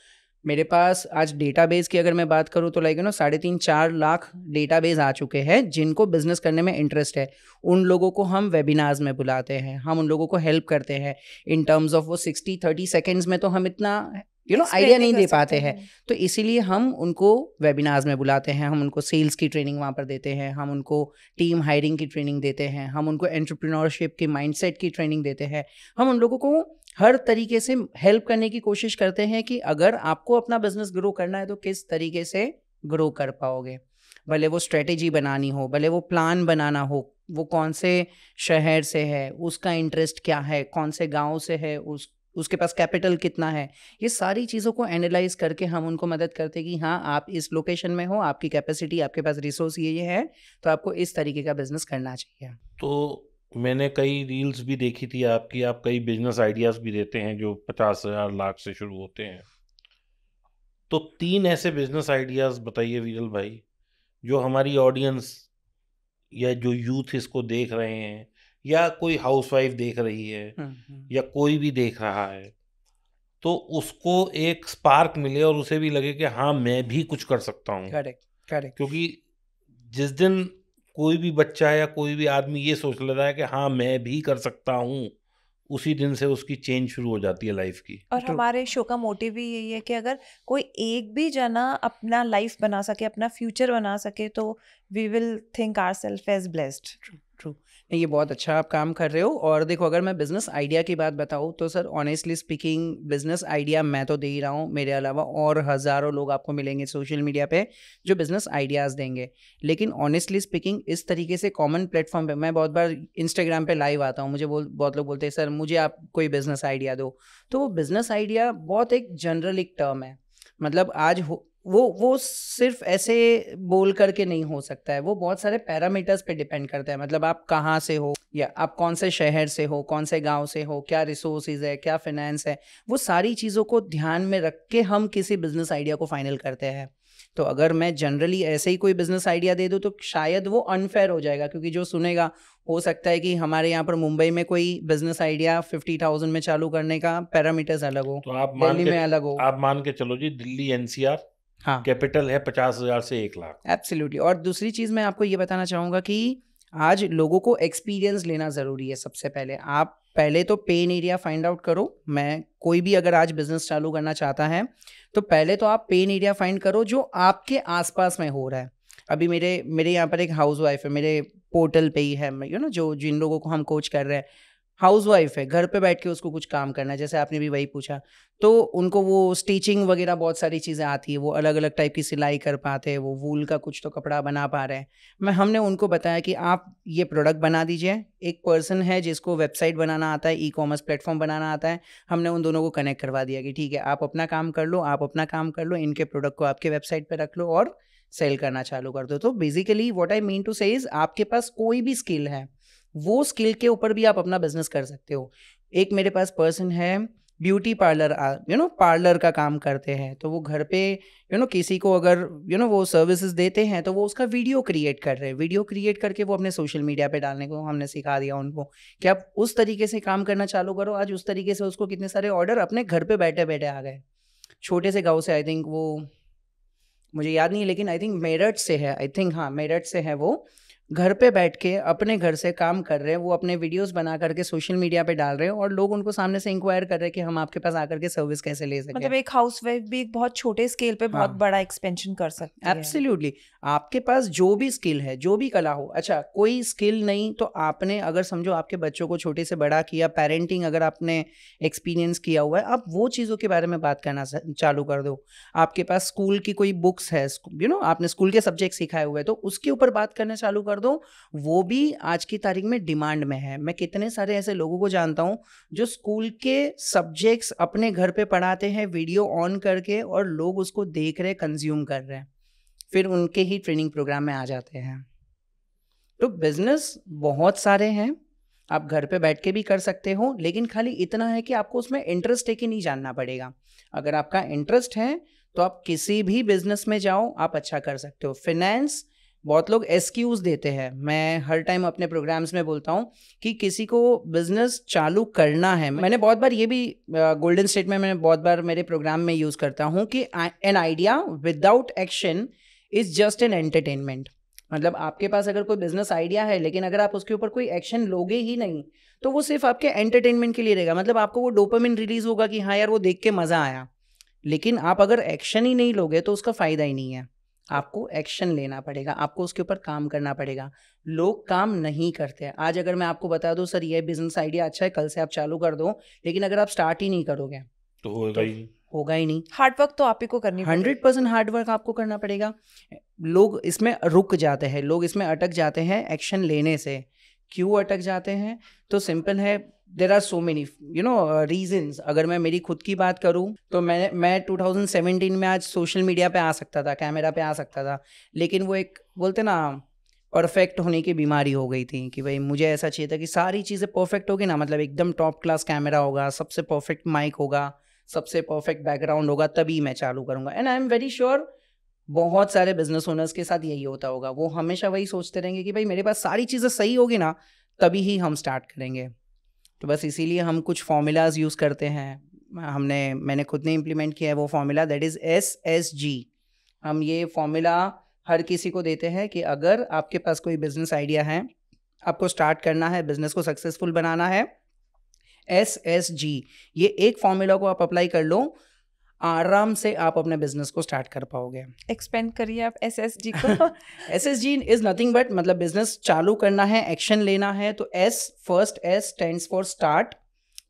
मेरे पास आज डेटाबेस की अगर मैं बात करूँ तो 3.5-4 लाख डेटाबेस आ चुके हैं जिनको बिजनेस करने में इंटरेस्ट है। उन लोगों को हम वेबिनार्स में बुलाते हैं, हम उन लोगों को हेल्प करते हैं इन टर्म्स ऑफ वो 60-30 सेकेंड्स में तो हम इतना आइडिया नहीं दे पाते हैं। तो इसीलिए हम उनको वेबिनार्स में बुलाते हैं, हम उनको सेल्स की ट्रेनिंग वहाँ पर देते हैं, हम उनको टीम हायरिंग की ट्रेनिंग देते हैं, हम उनको एंटरप्रेन्योरशिप की माइंडसेट की ट्रेनिंग देते हैं। हम उन लोगों को हर तरीके से हेल्प करने की कोशिश करते हैं कि अगर आपको अपना बिजनेस ग्रो करना है तो किस तरीके से ग्रो कर पाओगे। भले वो स्ट्रेटेजी बनानी हो, भले वो प्लान बनाना हो, वो कौन से शहर से है, उसका इंटरेस्ट क्या है, कौन से गाँव से है, उसके पास कैपिटल कितना है, ये सारी चीज़ों को एनालाइज करके हम उनको मदद करते हैं कि हाँ आप इस लोकेशन में हो, आपकी कैपेसिटी, आपके पास रिसोर्स ये है, तो आपको इस तरीके का बिजनेस करना चाहिए। तो मैंने कई रील्स भी देखी थी आपकी, आप कई बिजनेस आइडियाज़ भी देते हैं जो 50,000 लाख से शुरू होते हैं। तो 3 ऐसे बिजनेस आइडियाज़ बताइए विरल भाई, जो हमारी ऑडियंस या जो यूथ इसको देख रहे हैं, या कोई हाउसवाइफ देख रही है, या कोई भी देख रहा है, तो उसको एक स्पार्क मिले और उसे भी लगे कि हाँ मैं भी कुछ कर सकता हूँ। करेक्ट। क्योंकि जिस दिन कोई भी बच्चा या कोई भी आदमी ये सोच लेता है कि हाँ मैं भी कर सकता हूँ, उसी दिन से उसकी चेंज शुरू हो जाती है लाइफ की। और हमारे शो का मोटिव भी यही है कि अगर कोई एक भी जना अपना लाइफ बना सके, अपना फ्यूचर बना सके, तो we will think ourselves as blessed. True. ये बहुत अच्छा आप काम कर रहे हो। और देखो, अगर मैं बिजनेस आइडिया की बात बताऊँ तो sir honestly speaking business idea मैं तो दे ही रहा हूँ, मेरे अलावा और हज़ारों लोग आपको मिलेंगे सोशल मीडिया पे जो बिजनेस आइडियाज़ देंगे। लेकिन ऑनेस्टली स्पीकिंग इस तरीके से कॉमन प्लेटफॉर्म पे मैं बहुत बार इंस्टाग्राम पे लाइव आता हूँ, मुझे बहुत लोग बोलते हैं सर मुझे आप कोई बिजनेस आइडिया दो। तो वो बिजनेस आइडिया बहुत एक जनरल एक टर्म है। मतलब आज वो सिर्फ ऐसे बोल करके नहीं हो सकता है, वो बहुत सारे पैरामीटर्स पे डिपेंड करता है। मतलब आप कहाँ से हो, या आप कौन से शहर से हो, कौन से गांव से हो, क्या रिसोर्सेज है, क्या फाइनेंस है, वो सारी चीज़ों को ध्यान में रख के हम किसी बिजनेस आइडिया को फाइनल करते हैं। तो अगर मैं जनरली ऐसे ही कोई बिजनेस आइडिया दे दूँ तो शायद वो अनफेयर हो जाएगा, क्योंकि जो सुनेगा हो सकता है कि हमारे यहाँ पर मुंबई में कोई बिजनेस आइडिया 50,000 में चालू करने का पैरामीटर्स अलग हो, तो आप दिल्ली में अलग हो। आप मान के चलो जी, दिल्ली NCR हाँ, कैपिटल है 50,000 से 1 लाख। एब्सोल्युटली। और दूसरी चीज़ मैं आपको ये बताना चाहूँगा कि आज लोगों को एक्सपीरियंस लेना ज़रूरी है। सबसे पहले आप पहले तो पेन एरिया फाइंड आउट करो। मैं कोई भी अगर आज बिजनेस चालू करना चाहता है तो पहले तो आप पेन एरिया फाइंड करो जो आपके आसपास में हो रहा है। अभी मेरे यहाँ पर एक हाउस वाइफ है, मेरे पोर्टल पे ही है, जो जिन लोगों को हम कोच कर रहे हैं, हाउस वाइफ है, घर पे बैठ के उसको कुछ काम करना है, जैसे आपने भी वही पूछा। तो उनको वो स्टिचिंग वगैरह बहुत सारी चीज़ें आती है, वो अलग अलग टाइप की सिलाई कर पाते हैं, वो वूल का कुछ तो कपड़ा बना पा रहे हैं। हमने उनको बताया कि आप ये प्रोडक्ट बना दीजिए। एक पर्सन है जिसको वेबसाइट बनाना आता है, ई-कॉमर्स प्लेटफॉर्म बनाना आता है, हमने उन दोनों को कनेक्ट करवा दिया कि ठीक है आप अपना काम कर लो, इनके प्रोडक्ट को आपके वेबसाइट पर रख लो और सेल करना चालू कर दो। तो basically what I mean to say is, आपके पास कोई भी स्किल है, वो स्किल के ऊपर भी आप अपना बिजनेस कर सकते हो। एक मेरे पास पर्सन है, ब्यूटी पार्लर पार्लर का काम करते हैं, तो वो घर पे किसी को अगर वो सर्विसेज देते हैं तो वो उसका वीडियो क्रिएट कर रहे हैं। वीडियो क्रिएट करके वो अपने सोशल मीडिया पे डालने को हमने सिखा दिया उनको कि आप उस तरीके से काम करना चालू करो। आज उस तरीके से उसको कितने सारे ऑर्डर अपने घर पे बैठे बैठे आ गए। छोटे से गाँव से, आई थिंक वो मुझे याद नहीं है, लेकिन आई थिंक मेरठ से है, आई थिंक हाँ मेरठ से है वो, घर पे बैठ के अपने घर से काम कर रहे हैं, वो अपने वीडियोस बना करके सोशल मीडिया पे डाल रहे हैं और लोग उनको सामने से इंक्वायर कर रहे हैं कि हम आपके पास आकर के सर्विस कैसे ले सकें। मतलब एक हाउसवाइफ भी एक बहुत छोटे स्केल पे बहुत हाँ। बड़ा एक्सपेंशन कर सकती है। एब्सोल्युटली, आपके पास जो भी स्किल है, जो भी कला हो, अच्छा कोई स्किल नहीं तो आपने अगर समझो आपके बच्चों को छोटे से बड़ा किया, पेरेंटिंग अगर आपने एक्सपीरियंस किया हुआ है, आप वो चीज़ों के बारे में बात करना चालू कर दो। आपके पास स्कूल की कोई बुक्स है, आपने स्कूल के सब्जेक्ट सिखाए हुए हैं तो उसके ऊपर बात करना चालू कर दो, वो भी आज की तारीख में डिमांड में है। मैं कितने सारे ऐसे लोगों को जानता हूँ जो स्कूल के सब्जेक्ट्स अपने घर पे पढ़ाते हैं वीडियो ऑन करके, और लोग उसको देख रहे, कंज्यूम कर रहे हैं, फिर उनके ही ट्रेनिंग प्रोग्राम में आ जाते हैं। तो बिजनेस बहुत सारे हैं, आप घर पे बैठ के भी कर सकते हो, लेकिन खाली इतना है कि आपको उसमें इंटरेस्ट है कि नहीं जानना पड़ेगा। अगर आपका इंटरेस्ट है तो आप किसी भी बिजनेस में जाओ, आप अच्छा कर सकते हो। फिनेंस, बहुत लोग एक्सक्यूज देते हैं, मैं हर टाइम अपने प्रोग्राम्स में बोलता हूँ कि किसी को बिजनेस चालू करना है, मैंने बहुत बार ये भी गोल्डन स्टेट में मैंने बहुत बार मेरे प्रोग्राम में यूज करता हूँ कि an idea without action is just an entertainment. मतलब आपके पास अगर कोई बिजनेस आइडिया है लेकिन अगर आप उसके ऊपर कोई एक्शन लोगे ही नहीं तो वो सिर्फ आपके एंटरटेनमेंट के लिए रहेगा। मतलब आपको वो डोपामिन रिलीज होगा कि हाँ यार वो देख के मजा आया, लेकिन आप अगर एक्शन ही नहीं लोगे तो उसका फायदा ही नहीं है। आपको एक्शन लेना पड़ेगा, आपको उसके ऊपर काम करना पड़ेगा। लोग काम नहीं करते। आज अगर मैं आपको बता दूं सर ये बिजनेस आइडिया अच्छा है, कल से आप चालू कर दो, लेकिन अगर आप स्टार्ट ही नहीं करोगे तो होगा ही नहीं। हार्ड वर्क तो आप ही को करनी पड़ेगी। 100% हार्ड वर्क आपको करना पड़ेगा। लोग इसमें रुक जाते हैं, लोग इसमें अटक जाते हैं एक्शन लेने से। क्यों अटक जाते हैं? तो सिंपल है, there are so many reasons. अगर मैं मेरी खुद की बात करूं तो मैं 2017 में आज सोशल मीडिया पे आ सकता था, कैमरा पे आ सकता था, लेकिन वो एक बोलते ना परफेक्ट होने की बीमारी हो गई थी कि भाई मुझे ऐसा चाहिए था कि सारी चीज़ें परफेक्ट होगी ना, मतलब एकदम टॉप क्लास कैमरा होगा, सबसे परफेक्ट माइक होगा, सबसे परफेक्ट बैकग्राउंड होगा, तभी मैं चालू करूंगा। And I am very sure बहुत सारे बिजनेस ओनर्स के साथ यही होता होगा। वो हमेशा वही सोचते रहेंगे कि भाई मेरे पास सारी चीज़ें सही होगी ना तभी ही हम स्टार्ट करेंगे। तो बस इसीलिए हम कुछ फॉर्मूलाज यूज़ करते हैं। मैंने खुद ने इम्प्लीमेंट किया है वो फॉर्मूला, दैट इज़ SSG। हम ये फॉर्मूला हर किसी को देते हैं कि अगर आपके पास कोई बिजनेस आइडिया है, आपको स्टार्ट करना है, बिजनेस को सक्सेसफुल बनाना है, SSG, ये एक फॉर्मूला को आप अप्लाई कर लो, आराम से आप अपने बिजनेस को स्टार्ट कर पाओगे। एक्सपेंड करिए आप SSG को। SSG इज नथिंग बट, मतलब बिजनेस चालू करना है, एक्शन लेना है, तो first S stands for start.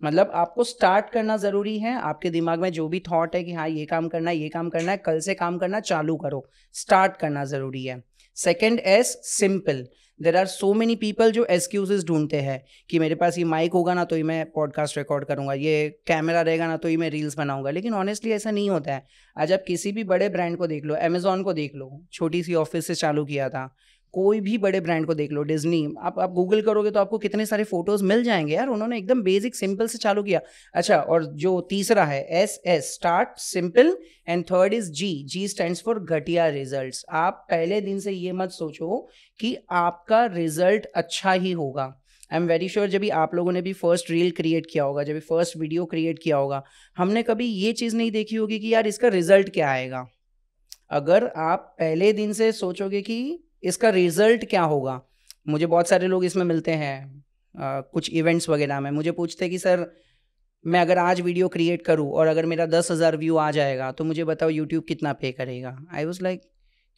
मतलब आपको स्टार्ट करना जरूरी है। आपके दिमाग में जो भी थॉट है कि हाँ ये काम करना है, ये काम करना है, कल से काम करना चालू करो, स्टार्ट करना जरूरी है। Second S simple. There are so many people जो एक्सक्यूजेस ढूंढते हैं कि मेरे पास ये माइक होगा ना तो ही मैं पॉडकास्ट रिकॉर्ड करूंगा, ये कैमरा रहेगा ना तो ही मैं रील्स बनाऊंगा, लेकिन ऑनेस्टली ऐसा नहीं होता है। आज आप किसी भी बड़े ब्रांड को देख लो, अमेजॉन को देख लो, छोटी सी ऑफिस से चालू किया था, कोई भी बड़े ब्रांड को देख लो, डिज्नी, आप गूगल करोगे तो आपको कितने सारे फोटोज मिल जाएंगे यार, उन्होंने एकदम बेसिक सिंपल से चालू किया। अच्छा, और जो तीसरा है SS start simple, and third is G stands for घटिया रिजल्ट्स। आप पहले दिन से ये मत सोचो कि आपका रिजल्ट अच्छा ही होगा। आई एम वेरी श्योर जब भी आप लोगों ने भी फर्स्ट रील क्रिएट किया होगा, जब भी फर्स्ट वीडियो क्रिएट किया होगा, हमने कभी ये चीज़ नहीं देखी होगी कि यार इसका रिजल्ट क्या आएगा। अगर आप पहले दिन से सोचोगे कि इसका रिजल्ट क्या होगा, मुझे बहुत सारे लोग इसमें मिलते हैं कुछ इवेंट्स वगैरह में, मुझे पूछते हैं कि सर मैं अगर आज वीडियो क्रिएट करूं और अगर मेरा 10,000 व्यू आ जाएगा तो मुझे बताओ यूट्यूब कितना पे करेगा। आई वाज लाइक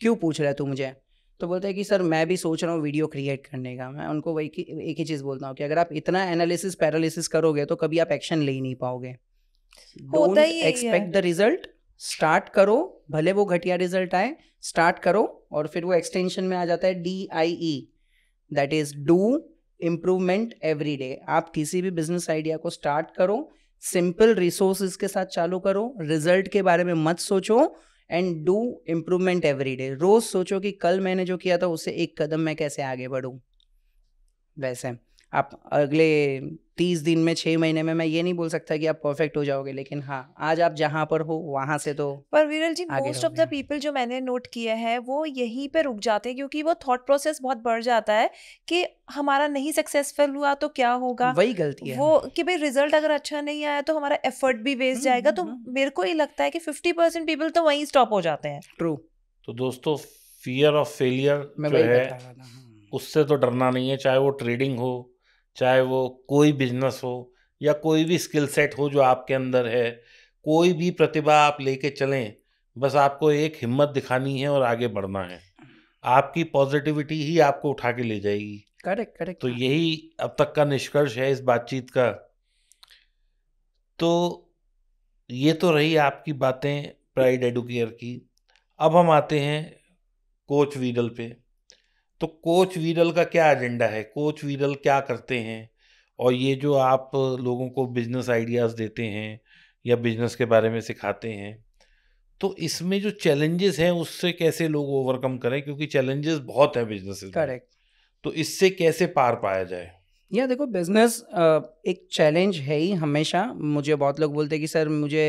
क्यों पूछ रहा है तू मुझे? तो बोलते हैं कि सर मैं भी सोच रहा हूँ वीडियो क्रिएट करने का। मैं उनको वही एक ही चीज़ बोलता हूँ कि अगर आप इतना एनालिसिस पैरालिसिस करोगे तो कभी आप एक्शन ले ही नहीं पाओगे। Don't expect the result, start करो, भले वो घटिया रिजल्ट आए, स्टार्ट करो। और फिर वो एक्सटेंशन में आ जाता है DIE, that is do improvement every day. आप किसी भी बिजनेस आइडिया को स्टार्ट करो, सिंपल रिसोर्सेज के साथ चालू करो, रिजल्ट के बारे में मत सोचो, and do improvement every day. रोज सोचो कि कल मैंने जो किया था उससे एक कदम मैं कैसे आगे बढ़ूं। वैसे आप अगले 30 दिन में, 6 महीने में, मैं ये नहीं बोल सकता कि आप परफेक्ट हो जाओगे, लेकिन हाँ आज आप जहाँ पर हो वहाँ से तो। पर विरल जी, आगे मोस्ट ऑफ द रहोगे। पीपल जो मैंने नोट किया है वो यहीं पे रुक जाते हैं, क्योंकि वो थॉट प्रोसेस बहुत बढ़ जाता है कि हमारा नहीं सक्सेसफुल हुआ तो क्या होगा, वही गलती है। वो कि भाई रिजल्ट अगर अच्छा नहीं आया तो हमारा एफर्ट भी वेस्ट जाएगा। तो मेरे को ये लगता है कि 50% पीपल तो वहीं स्टॉप हो जाते हैं। ट्रू। तो दोस्तों फियर ऑफ फेलियर मैं जो वही है बता रहा था। उससे तो डरना नहीं है, चाहे वो ट्रेडिंग हो, चाहे वो कोई बिजनेस हो, या कोई भी स्किल सेट हो जो आपके अंदर है, कोई भी प्रतिभा आप लेके चलें, बस आपको एक हिम्मत दिखानी है और आगे बढ़ना है। आपकी पॉजिटिविटी ही आपको उठा के ले जाएगी। Correct correct. तो यही अब तक का निष्कर्ष है इस बातचीत का। तो ये तो रही आपकी बातें प्राइड एडुकेयर की। अब हम आते हैं कोच वीरल पे। तो कोच वीरल का क्या एजेंडा है, कोच वीरल क्या करते हैं, और ये जो आप लोगों को बिजनेस आइडियाज़ देते हैं या बिजनेस के बारे में सिखाते हैं, तो इसमें जो चैलेंजेस हैं उससे कैसे लोग ओवरकम करें, क्योंकि चैलेंजेस बहुत हैं बिजनेस में। करेक्ट। तो इससे कैसे पार पाया जाए? या देखो बिजनेस एक चैलेंज है ही हमेशा। मुझे बहुत लोग बोलते हैं कि सर मुझे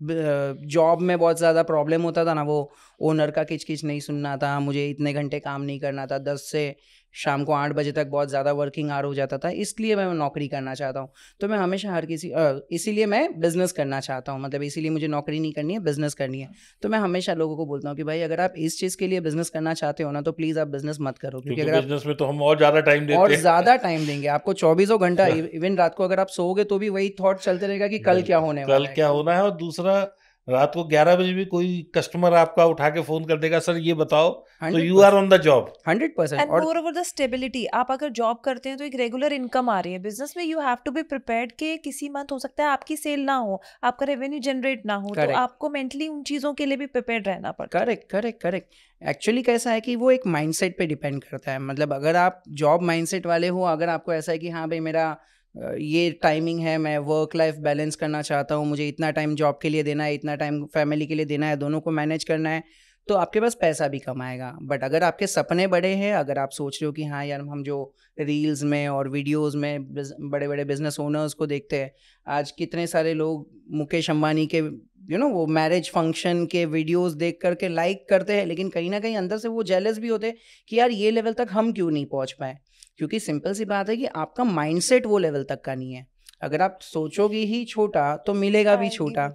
जॉब में बहुत ज़्यादा प्रॉब्लम होता था ना, वो ओनर का किचकिच नहीं सुनना था, मुझे इतने घंटे काम नहीं करना था, 10 से शाम को 8 बजे तक बहुत ज़्यादा वर्किंग आवर हो जाता था, इसलिए मैं नौकरी करना चाहता हूँ। तो मैं हमेशा हर किसी इसीलिए मैं बिज़नेस करना चाहता हूँ, मतलब इसीलिए मुझे नौकरी नहीं करनी है, बिज़नेस करनी है। तो मैं हमेशा लोगों को बोलता हूँ कि भाई अगर आप इस चीज़ के लिए बिज़नेस करना चाहते हो ना, तो प्लीज़ आप बिज़नेस मत करो, क्योंकि क्योंकि अगर आप बिजनेस में तो हम और ज़्यादा टाइम देते और हैं। ज़्यादा टाइम देंगे आपको 24 घंटा, इवन रात को अगर आप सोओगे तो भी वही थॉट चलते रहेगा कि कल क्या होने कल वाला है। क्या होना है। और दूसरा, रात को 11 बजे भी कोई कस्टमर आपका उठा के फोन कर देगा, सर ये बताओ, तो you are on the job. 100%। And और मोर ओवर द स्टेबिलिटी, आप अगर जॉब करते हैं तो एक रेगुलर इनकम आ रही है। बिजनेस में you have to be prepared कि किसी मंथ हो सकता है आपकी सेल ना हो, आपका रेवेन्यू जनरेट ना हो, तो करेक्ट आपको मेंटली उन चीजों के लिए भी प्रिपेयर्ड रहना पड़ता है। Correct correct correct. एक्चुअली कैसा है कि वो एक माइंडसेट पे डिपेंड करता है। मतलब अगर आप जॉब माइंडसेट वाले हो, अगर आपको ऐसा है कि हाँ भाई मेरा ये टाइमिंग है, मैं वर्क लाइफ बैलेंस करना चाहता हूँ, मुझे इतना टाइम जॉब के लिए देना है, इतना टाइम फैमिली के लिए देना है, दोनों को मैनेज करना है, तो आपके पास पैसा भी कम आएगा। बट अगर आपके सपने बड़े हैं, अगर आप सोच रहे हो कि हाँ यार हम जो रील्स में और वीडियोस में बड़े बड़े बिजनेस ओनर्स को देखते हैं, आज कितने सारे लोग मुकेश अंबानी के वो मैरिज फंक्शन के वीडियोस देख करके लाइक करते हैं, लेकिन कहीं ना कहीं अंदर से वो जेलस भी होते हैं कि यार ये लेवल तक हम क्यों नहीं पहुंच पाए। क्योंकि सिंपल सी बात है कि आपका माइंडसेट वो लेवल तक का नहीं है। अगर आप सोचोगे ही छोटा तो मिलेगा भी छोटा।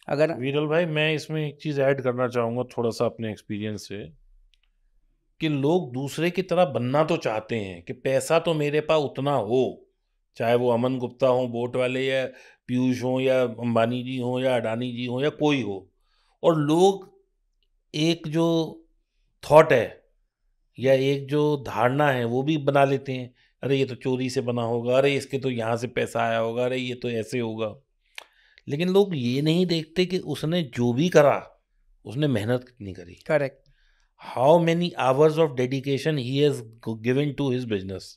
अगर वीरल भाई, मैं इसमें एक चीज़ ऐड करना चाहूँगा थोड़ा सा अपने एक्सपीरियंस से, कि लोग दूसरे की तरह बनना तो चाहते हैं कि पैसा तो मेरे पास उतना हो, चाहे वो अमन गुप्ता हो बोट वाले, या पीयूष हो, या अंबानी जी हो, या अडानी जी हो, या कोई हो। और लोग एक जो थॉट है या एक जो धारणा है वो भी बना लेते हैं, अरे ये तो चोरी से बना होगा, अरे इसके तो यहाँ से पैसा आया होगा, अरे ये तो ऐसे होगा। लेकिन लोग ये नहीं देखते कि उसने जो भी करा, उसने मेहनत कितनी करी, correct how many hours of dedication he has given to his business.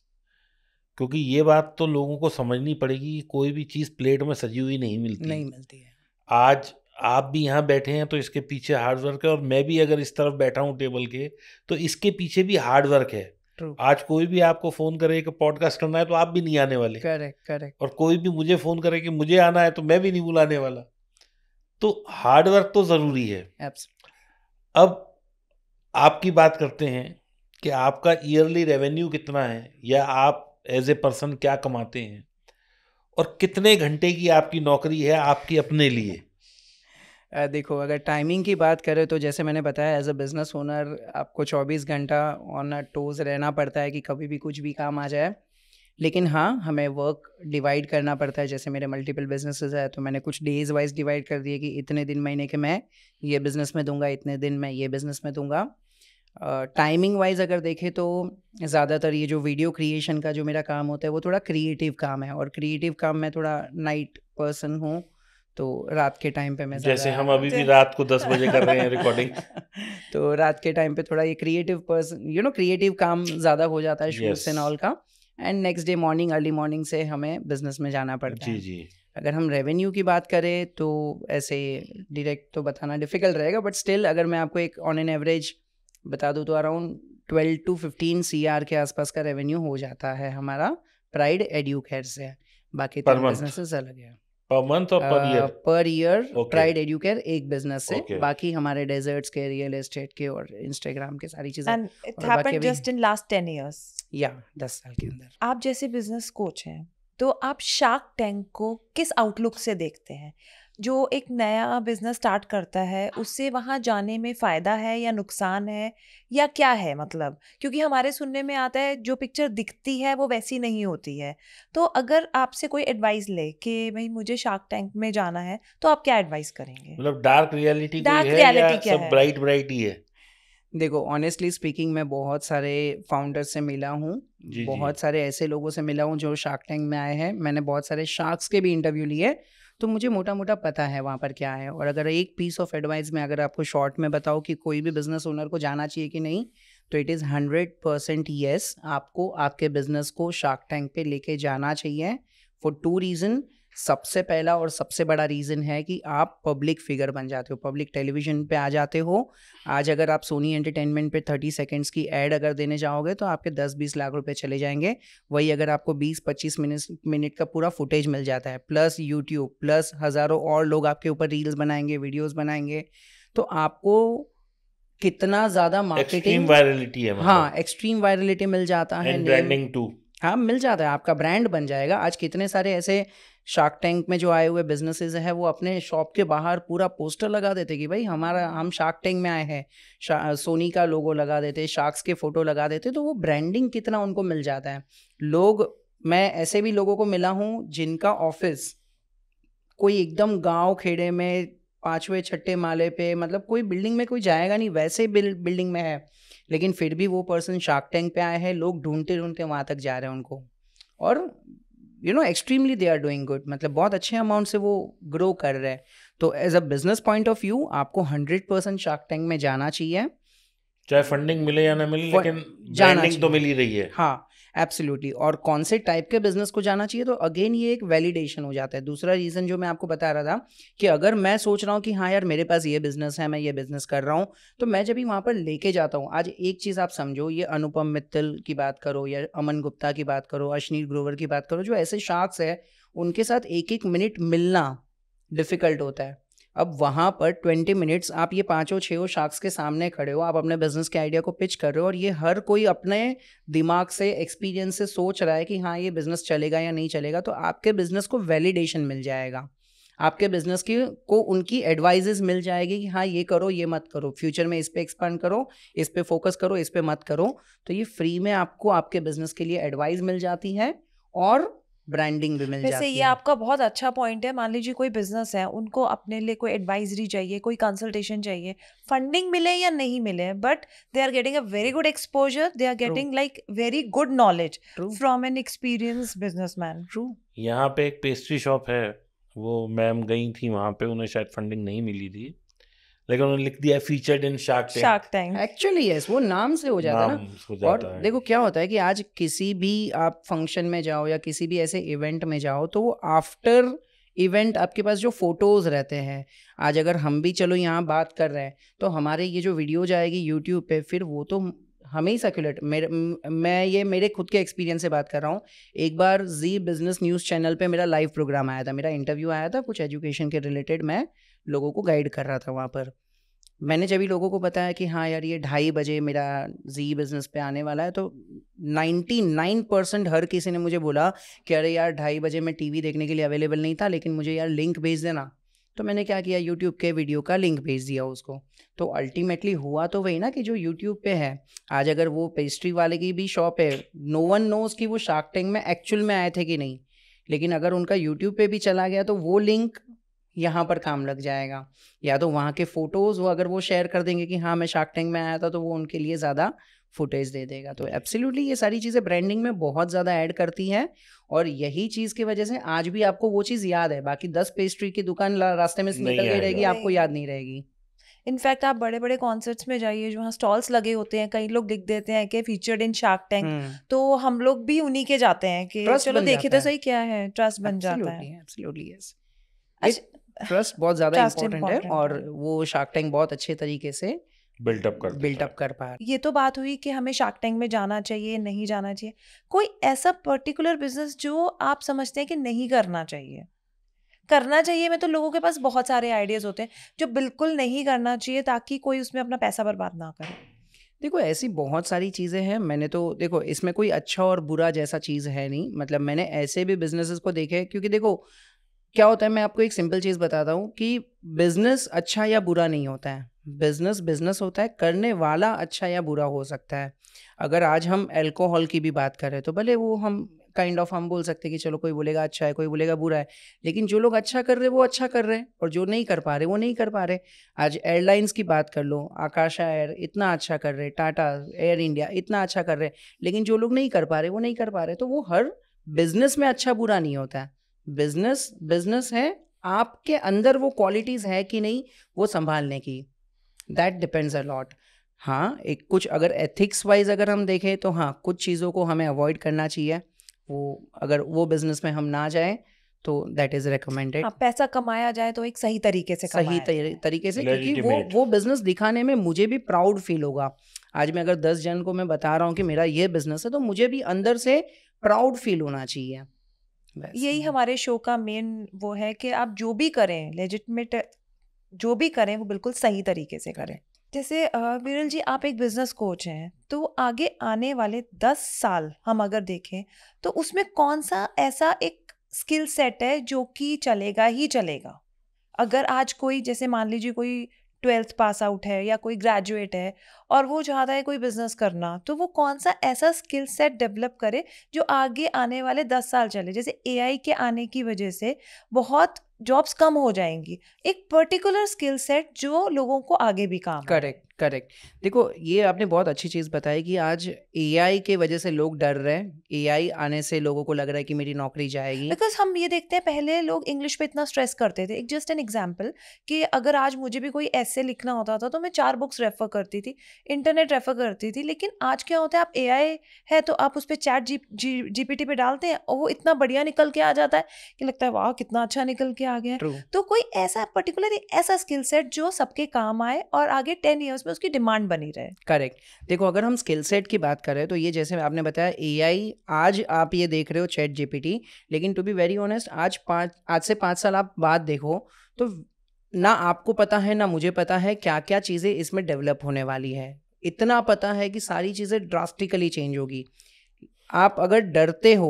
क्योंकि ये बात तो लोगों को समझनी पड़ेगी कि कोई भी चीज़ प्लेट में सजी हुई नहीं मिलती। नहीं मिलती है। आज आप भी यहाँ बैठे हैं तो इसके पीछे हार्ड वर्क है, और मैं भी अगर इस तरफ बैठा हूँ टेबल के, तो इसके पीछे भी हार्ड वर्क है। ट्रू। आज कोई भी आपको फ़ोन करे कि पॉडकास्ट करना है, तो आप भी नहीं आने वाले। Correct correct. और कोई भी मुझे फ़ोन करे कि मुझे आना है, तो मैं भी नहीं बुलाने वाला। तो हार्ड वर्क तो ज़रूरी है। अब आपकी बात करते हैं कि आपका ईयरली रेवेन्यू कितना है, या आप एज ए पर्सन क्या कमाते हैं, और कितने घंटे की आपकी नौकरी है आपकी अपने लिए। देखो अगर टाइमिंग की बात करें तो जैसे मैंने बताया, एज अ बिजनेस ओनर आपको 24 घंटा ऑन अ टोज रहना पड़ता है कि कभी भी कुछ भी काम आ जाए। लेकिन हाँ, हमें वर्क डिवाइड करना पड़ता है। जैसे मेरे मल्टीपल बिजनेसेस है, तो मैंने कुछ डेज वाइज डिवाइड कर दिए कि इतने दिन महीने के मैं ये बिज़नेस में दूंगा, इतने दिन मैं ये बिज़नेस में दूंगा। टाइमिंग वाइज अगर देखें तो ज़्यादातर ये जो वीडियो क्रिएशन का जो मेरा काम होता है वो थोड़ा क्रिएटिव काम है, और क्रिएटिव काम मैं थोड़ा नाइट पर्सन हूँ, तो रात के टाइम पे मैं जैसे हम ज़्यादा अभी भी रात को 10 बजे कर रहे हैं रिकॉर्डिंग। तो रात के टाइम पे थोड़ा ये क्रिएटिव पर्सन क्रिएटिव काम ज़्यादा हो जाता है, शूट्स एंड ऑल का। And next day morning, early morning से हमें बिजनेस में जाना पड़ता है। जी। अगर हम रेवेन्यू की बात करें तो ऐसे डायरेक्ट तो बताना डिफिकल्ट रहेगा, बट स्टिल अगर मैं आपको एक ऑन एन एवरेज बता दूँ तो अराउंड 12 to 15 CR के आसपास का रेवेन्यू हो जाता है हमारा प्राइड एड्यूकेयर से। बाकी पर तीन मंथ? बिजनेसेस अलग है। पर मंथ और per year? Per year Okay. Pride एड्यूकेयर एक बिजनेस से। Okay. बाकी हमारे डेजर्ट्स के, रियल एस्टेट के और इंस्टाग्राम के सारी चीज़ें। एंड इट और बाकी हैपेंड अभी जस्ट इन लास्ट 10 years। या 10 साल के अंदर। आप जैसे बिजनेस कोच हैं, तो आप शार्क टैंक को किस आउटलुक से देखते हैं? जो एक नया बिजनेस स्टार्ट करता है उससे वहाँ जाने में फ़ायदा है या नुकसान है या क्या है मतलब? क्योंकि हमारे सुनने में आता है जो पिक्चर दिखती है वो वैसी नहीं होती है। तो अगर आपसे कोई एडवाइस ले कि भई मुझे शार्क टैंक में जाना है, तो आप क्या एडवाइस करेंगे? मतलब डार्क रियलिटी कोई डार्क है या रियलिटी क्या सब है? ब्राइट ब्राइट ही है? देखो ऑनेस्टली स्पीकिंग मैं बहुत सारे फाउंडर से मिला हूँ, जी, बहुत सारे ऐसे लोगों से मिला हूँ जो शार्क टैंक में आए हैं। मैंने बहुत सारे शार्क्स के भी इंटरव्यू लिए, तो मुझे मोटा मोटा पता है वहाँ पर क्या है। और अगर एक पीस ऑफ एडवाइस में अगर आपको शॉर्ट में बताओ कि कोई भी बिजनेस ओनर को जाना चाहिए कि नहीं, तो इट इज़ 100% येस। आपको आपके बिजनेस को शार्क टैंक पे लेके जाना चाहिए फॉर 2 रीज़न। सबसे पहला और सबसे बड़ा रीज़न है कि आप पब्लिक फिगर बन जाते हो, पब्लिक टेलीविजन पे आ जाते हो। आज अगर आप सोनी एंटरटेनमेंट पे 30 सेकंड्स की ऐड अगर देने जाओगे तो आपके 10-20 लाख रुपए चले जाएंगे। वही अगर आपको 20-25 मिनट का पूरा फुटेज मिल जाता है, प्लस यूट्यूब, प्लस हज़ारों और लोग आपके ऊपर रील्स बनाएंगे, वीडियोस बनाएंगे, तो आपको कितना ज़्यादा एक्सट्रीम मार्केटिंग, वायरलिटी है हाँ, मतलब, एक्सट्रीम वायरलिटी मिल जाता है, एंड नेम, ब्रांडिंग टू। हाँ, मिल जाता है, आपका ब्रांड बन जाएगा। आज कितने सारे ऐसे शार्क टैंक में जो आए हुए बिजनेसेस हैं, वो अपने शॉप के बाहर पूरा पोस्टर लगा देते कि भाई हम शार्क टैंक में आए हैं, सोनी का लोगो लगा देते, शार्क्स के फोटो लगा देते, तो वो ब्रांडिंग कितना उनको मिल जाता है। लोग, मैं ऐसे भी लोगों को मिला हूँ जिनका ऑफिस कोई एकदम गांव खेड़े में 5वें 6ठे माले पे, मतलब कोई बिल्डिंग में कोई जाएगा नहीं, वैसे बिल्डिंग में है, लेकिन फिर भी वो पर्सन शार्क टैंक पे आए हैं, लोग ढूंढते ढूंढते वहां तक जा रहे हैं उनको। और extremely they are doing good, मतलब बहुत अच्छे अमाउंट से वो ग्रो कर रहे हैं। तो as a business point of view आपको 100% शार्क टैंक में जाना चाहिए, चाहे फंडिंग मिले या ना मिले, लेकिन जाना ब्रांडिंग तो चाहिए। मिल ही रही है। हाँ, एब्सोल्युटली। और कौन से टाइप के बिजनेस को जाना चाहिए, तो अगेन ये एक वैलिडेशन हो जाता है। दूसरा रीजन जो मैं आपको बता रहा था कि अगर मैं सोच रहा हूँ कि हाँ यार मेरे पास ये बिजनेस है, मैं ये बिजनेस कर रहा हूँ, तो मैं जब भी वहाँ पर लेके जाता हूँ, आज एक चीज़ आप समझो, ये अनुपम मित्तल की बात करो या अमन गुप्ता की बात करो, अश्नीर ग्रोवर की बात करो, जो ऐसे शार्क्स है, उनके साथ एक एक मिनट मिलना डिफिकल्ट होता है। अब वहाँ पर 20 मिनट्स आप ये 5 शार्क्स के सामने खड़े हो, आप अपने बिजनेस के आइडिया को पिच कर रहे हो, और ये हर कोई अपने दिमाग से, एक्सपीरियंस से सोच रहा है कि हाँ ये बिजनेस चलेगा या नहीं चलेगा, तो आपके बिजनेस को वैलिडेशन मिल जाएगा, आपके बिजनेस की को उनकी एडवाइजेस मिल जाएगी कि हाँ ये करो, ये मत करो, फ्यूचर में इस पे एक्सपांड करो, इस पे फोकस करो, इस पे मत करो। तो ये फ्री में आपको आपके बिजनेस के लिए एडवाइस मिल जाती है और ब्रांडिंग भी मिल वैसे जाती ये है। आपका बहुत अच्छा पॉइंट है। मान लीजिए कोई बिजनेस है, उनको अपने लिए कोई एडवाइजरी चाहिए, कोई कंसल्टेशन चाहिए, फंडिंग मिले या नहीं मिले, but they are getting a very good exposure, they are getting like very good knowledge true from an experience businessman. True. यहाँ पे एक पेस्ट्री शॉप है, वो मैम गई थी वहाँ पे, उन्हें शायद फंडिंग नहीं मिली थी, लेकिन उन्होंने लिख दिया featured in shark tank. Shark tank. Actually yes, वो नाम से हो जाता है नाम ना। हो और जाता है। देखो क्या होता है कि आज किसी भी आप फंक्शन में जाओ या किसी भी ऐसे इवेंट में जाओ, तो वो आफ्टर इवेंट आपके पास जो फोटोज रहते हैं, आज अगर हम भी चलो यहाँ बात कर रहे हैं, तो हमारे ये जो वीडियो जाएगी यूट्यूब पे, फिर वो तो हमें ही सर्कुलेट, मैं ये मेरे खुद के एक्सपीरियंस से बात कर रहा हूँ। एक बार जी बिजनेस न्यूज़ चैनल पे मेरा लाइव प्रोग्राम आया था, मेरा इंटरव्यू आया था कुछ एजुकेशन के रिलेटेड, मैं लोगों को गाइड कर रहा था वहाँ पर। मैंने जब भी लोगों को बताया कि हाँ यार ये 2:30 बजे मेरा जी बिजनेस पे आने वाला है, तो 99% हर किसी ने मुझे बोला कि अरे यार 2:30 बजे मैं टीवी देखने के लिए अवेलेबल नहीं था, लेकिन मुझे यार लिंक भेज देना। तो मैंने क्या किया, यूट्यूब के वीडियो का लिंक भेज दिया उसको। तो अल्टीमेटली हुआ तो वही ना कि जो यूट्यूब पे है, आज अगर वो पेस्ट्री वाले की भी शॉप है, नो वन नोज कि वो शार्क टैंक में एक्चुअल में आए थे कि नहीं, लेकिन अगर उनका यूट्यूब पे भी चला गया तो वो लिंक यहाँ पर काम लग जाएगा। या तो वहाँ के फोटोज़ वो अगर वो शेयर कर देंगे कि हाँ मैं शार्क टैंक में आया था, तो वो उनके लिए ज़्यादा फुटेज दे देगा। तो एब्सोल्युटली ये सारी चीज़ें ब्रांडिंग में बहुत ज़्यादा ऐड करती हैं, और यही चीज़ की वजह से आज भी आपको वो चीज़ याद है। बाकी 10 पेस्ट्री की दुकान रास्ते में से नहीं निकल गई आएगा। रहेगी, आपको याद नहीं रहेगी। इनफैक्ट आप बड़े बड़े कॉन्सर्ट्स में जाइए, जहाँ स्टॉल्स लगे होते हैं, कई लोग लिख देते हैं कि फीचर्ड इन शार्क टैंक, तो हम लोग भी उन्हीं के जाते हैं कि ट्रस्ट चलो बन देखे जाता तो है। सही क्या है, ट्रस्ट बन जाता है। एब्सोल्युटली यस, अच्छा, ट्रस्ट बहुत ज़्यादा ट्रस्ट इंपॉर्टेंट है, इम्पोर्टेंट और है। वो शार्क टैंक बहुत अच्छे तरीके से बिल्टअप कर देता बिल्टअप है। कर पा रहा है। ये तो बात हुई कि हमें शार्क टैंक में जाना चाहिए, नहीं जाना चाहिए। कोई ऐसा पर्टिकुलर बिजनेस जो आप समझते हैं कि नहीं करना चाहिए? करना चाहिए में तो लोगों के पास बहुत सारे आइडियाज होते हैं, जो बिल्कुल नहीं करना चाहिए ताकि कोई उसमें अपना पैसा बर्बाद ना करे। देखो ऐसी बहुत सारी चीज़ें हैं। मैंने तो देखो इसमें कोई अच्छा और बुरा जैसा चीज़ है नहीं, मतलब मैंने ऐसे भी बिजनेसेस को देखे हैं, क्योंकि देखो क्या होता है, मैं आपको एक सिंपल चीज़ बताता हूँ कि बिजनेस अच्छा या बुरा नहीं होता है। बिजनेस बिजनेस होता है, करने वाला अच्छा या बुरा हो सकता है। अगर आज हम अल्कोहल की भी बात करें तो भले वो हम काइंड ऑफ हम बोल सकते हैं कि चलो कोई बोलेगा अच्छा है, कोई बोलेगा बुरा है, लेकिन जो लोग अच्छा कर रहे हैं वो अच्छा कर रहे हैं, और जो नहीं कर पा रहे वो नहीं कर पा रहे। आज एयरलाइंस की बात कर लो, आकाशा एयर इतना अच्छा कर रहे, टाटा एयर इंडिया इतना अच्छा कर रहे, लेकिन जो लोग नहीं कर पा रहे वो नहीं कर पा रहे। तो वो हर बिजनेस में अच्छा बुरा नहीं होता है। बिजनेस बिजनेस है, आपके अंदर वो क्वालिटीज़ है कि नहीं वो संभालने की, दैट डिपेंड्स अ लॉट। हाँ, एक कुछ अगर एथिक्स वाइज अगर हम देखें तो हाँ, कुछ चीज़ों को हमें अवॉइड करना चाहिए। वो अगर वो बिजनेस में हम ना जाएं तो दैट इज़ रिकमेंडेड। हाँ, पैसा कमाया जाए तो एक सही तरीके से सही कमाया जाए। तरीके से, क्योंकि Legitimate. वो बिजनेस दिखाने में मुझे भी प्राउड फील होगा। आज मैं अगर 10 जन को मैं बता रहा हूँ कि मेरा ये बिजनेस है, तो मुझे भी अंदर से प्राउड फील होना चाहिए। यही हमारे शो का मेन वो है कि आप जो भी करें, लेजिटिमेट जो भी करें वो बिल्कुल सही तरीके से करें। जैसे विरल जी, आप एक बिजनेस कोच हैं, तो आगे आने वाले 10 साल हम अगर देखें तो उसमें कौन सा ऐसा एक स्किल सेट है जो कि चलेगा ही चलेगा? अगर आज कोई, जैसे मान लीजिए कोई 12th पास आउट है या कोई ग्रेजुएट है और वो चाहता है कोई बिजनेस करना, तो वो कौन सा ऐसा स्किल सेट डेवलप करे जो आगे आने वाले 10 साल चले? जैसे एआई के आने की वजह से बहुत जॉब्स कम हो जाएंगी, एक पर्टिकुलर स्किल सेट जो लोगों को आगे भी काम आए। Correct correct. देखो, ये आपने बहुत अच्छी चीज़ बताई कि आज एआई के वजह से लोग डर रहे हैं, एआई आने से लोगों को लग रहा है कि मेरी नौकरी जाएगी। बिकॉज हम ये देखते हैं, पहले लोग इंग्लिश पे इतना स्ट्रेस करते थे। एक जस्ट एन एग्जाम्पल कि अगर आज मुझे भी कोई ऐसे लिखना होता था तो मैं 4 बुक्स रेफर करती थी, इंटरनेट रेफर करती थी। लेकिन आज क्या होता है, आप एआई है तो आप उस पर चैट जीपीटी पे डालते हैं और वो इतना बढ़िया निकल के आ जाता है कि लगता है वाह कितना अच्छा निकल के आ गया है। ट्रू। तो कोई ऐसा पर्टिकुलर ऐसा स्किल सेट जो सबके काम आए और आगे 10 ईयर्स में उसकी डिमांड बनी रहे। करेक्ट। देखो, अगर हम स्किल सेट की बात करें तो ये जैसे आपने बताया एआई, आज आप ये देख रहे हो चैट जीपीटी, लेकिन टू बी वेरी ऑनेस्ट आज से 5 साल आप बाद देखो तो ना आपको पता है ना मुझे पता है क्या क्या चीज़ें इसमें डेवलप होने वाली है। इतना पता है कि सारी चीज़ें ड्रास्टिकली चेंज होगी। आप अगर डरते हो,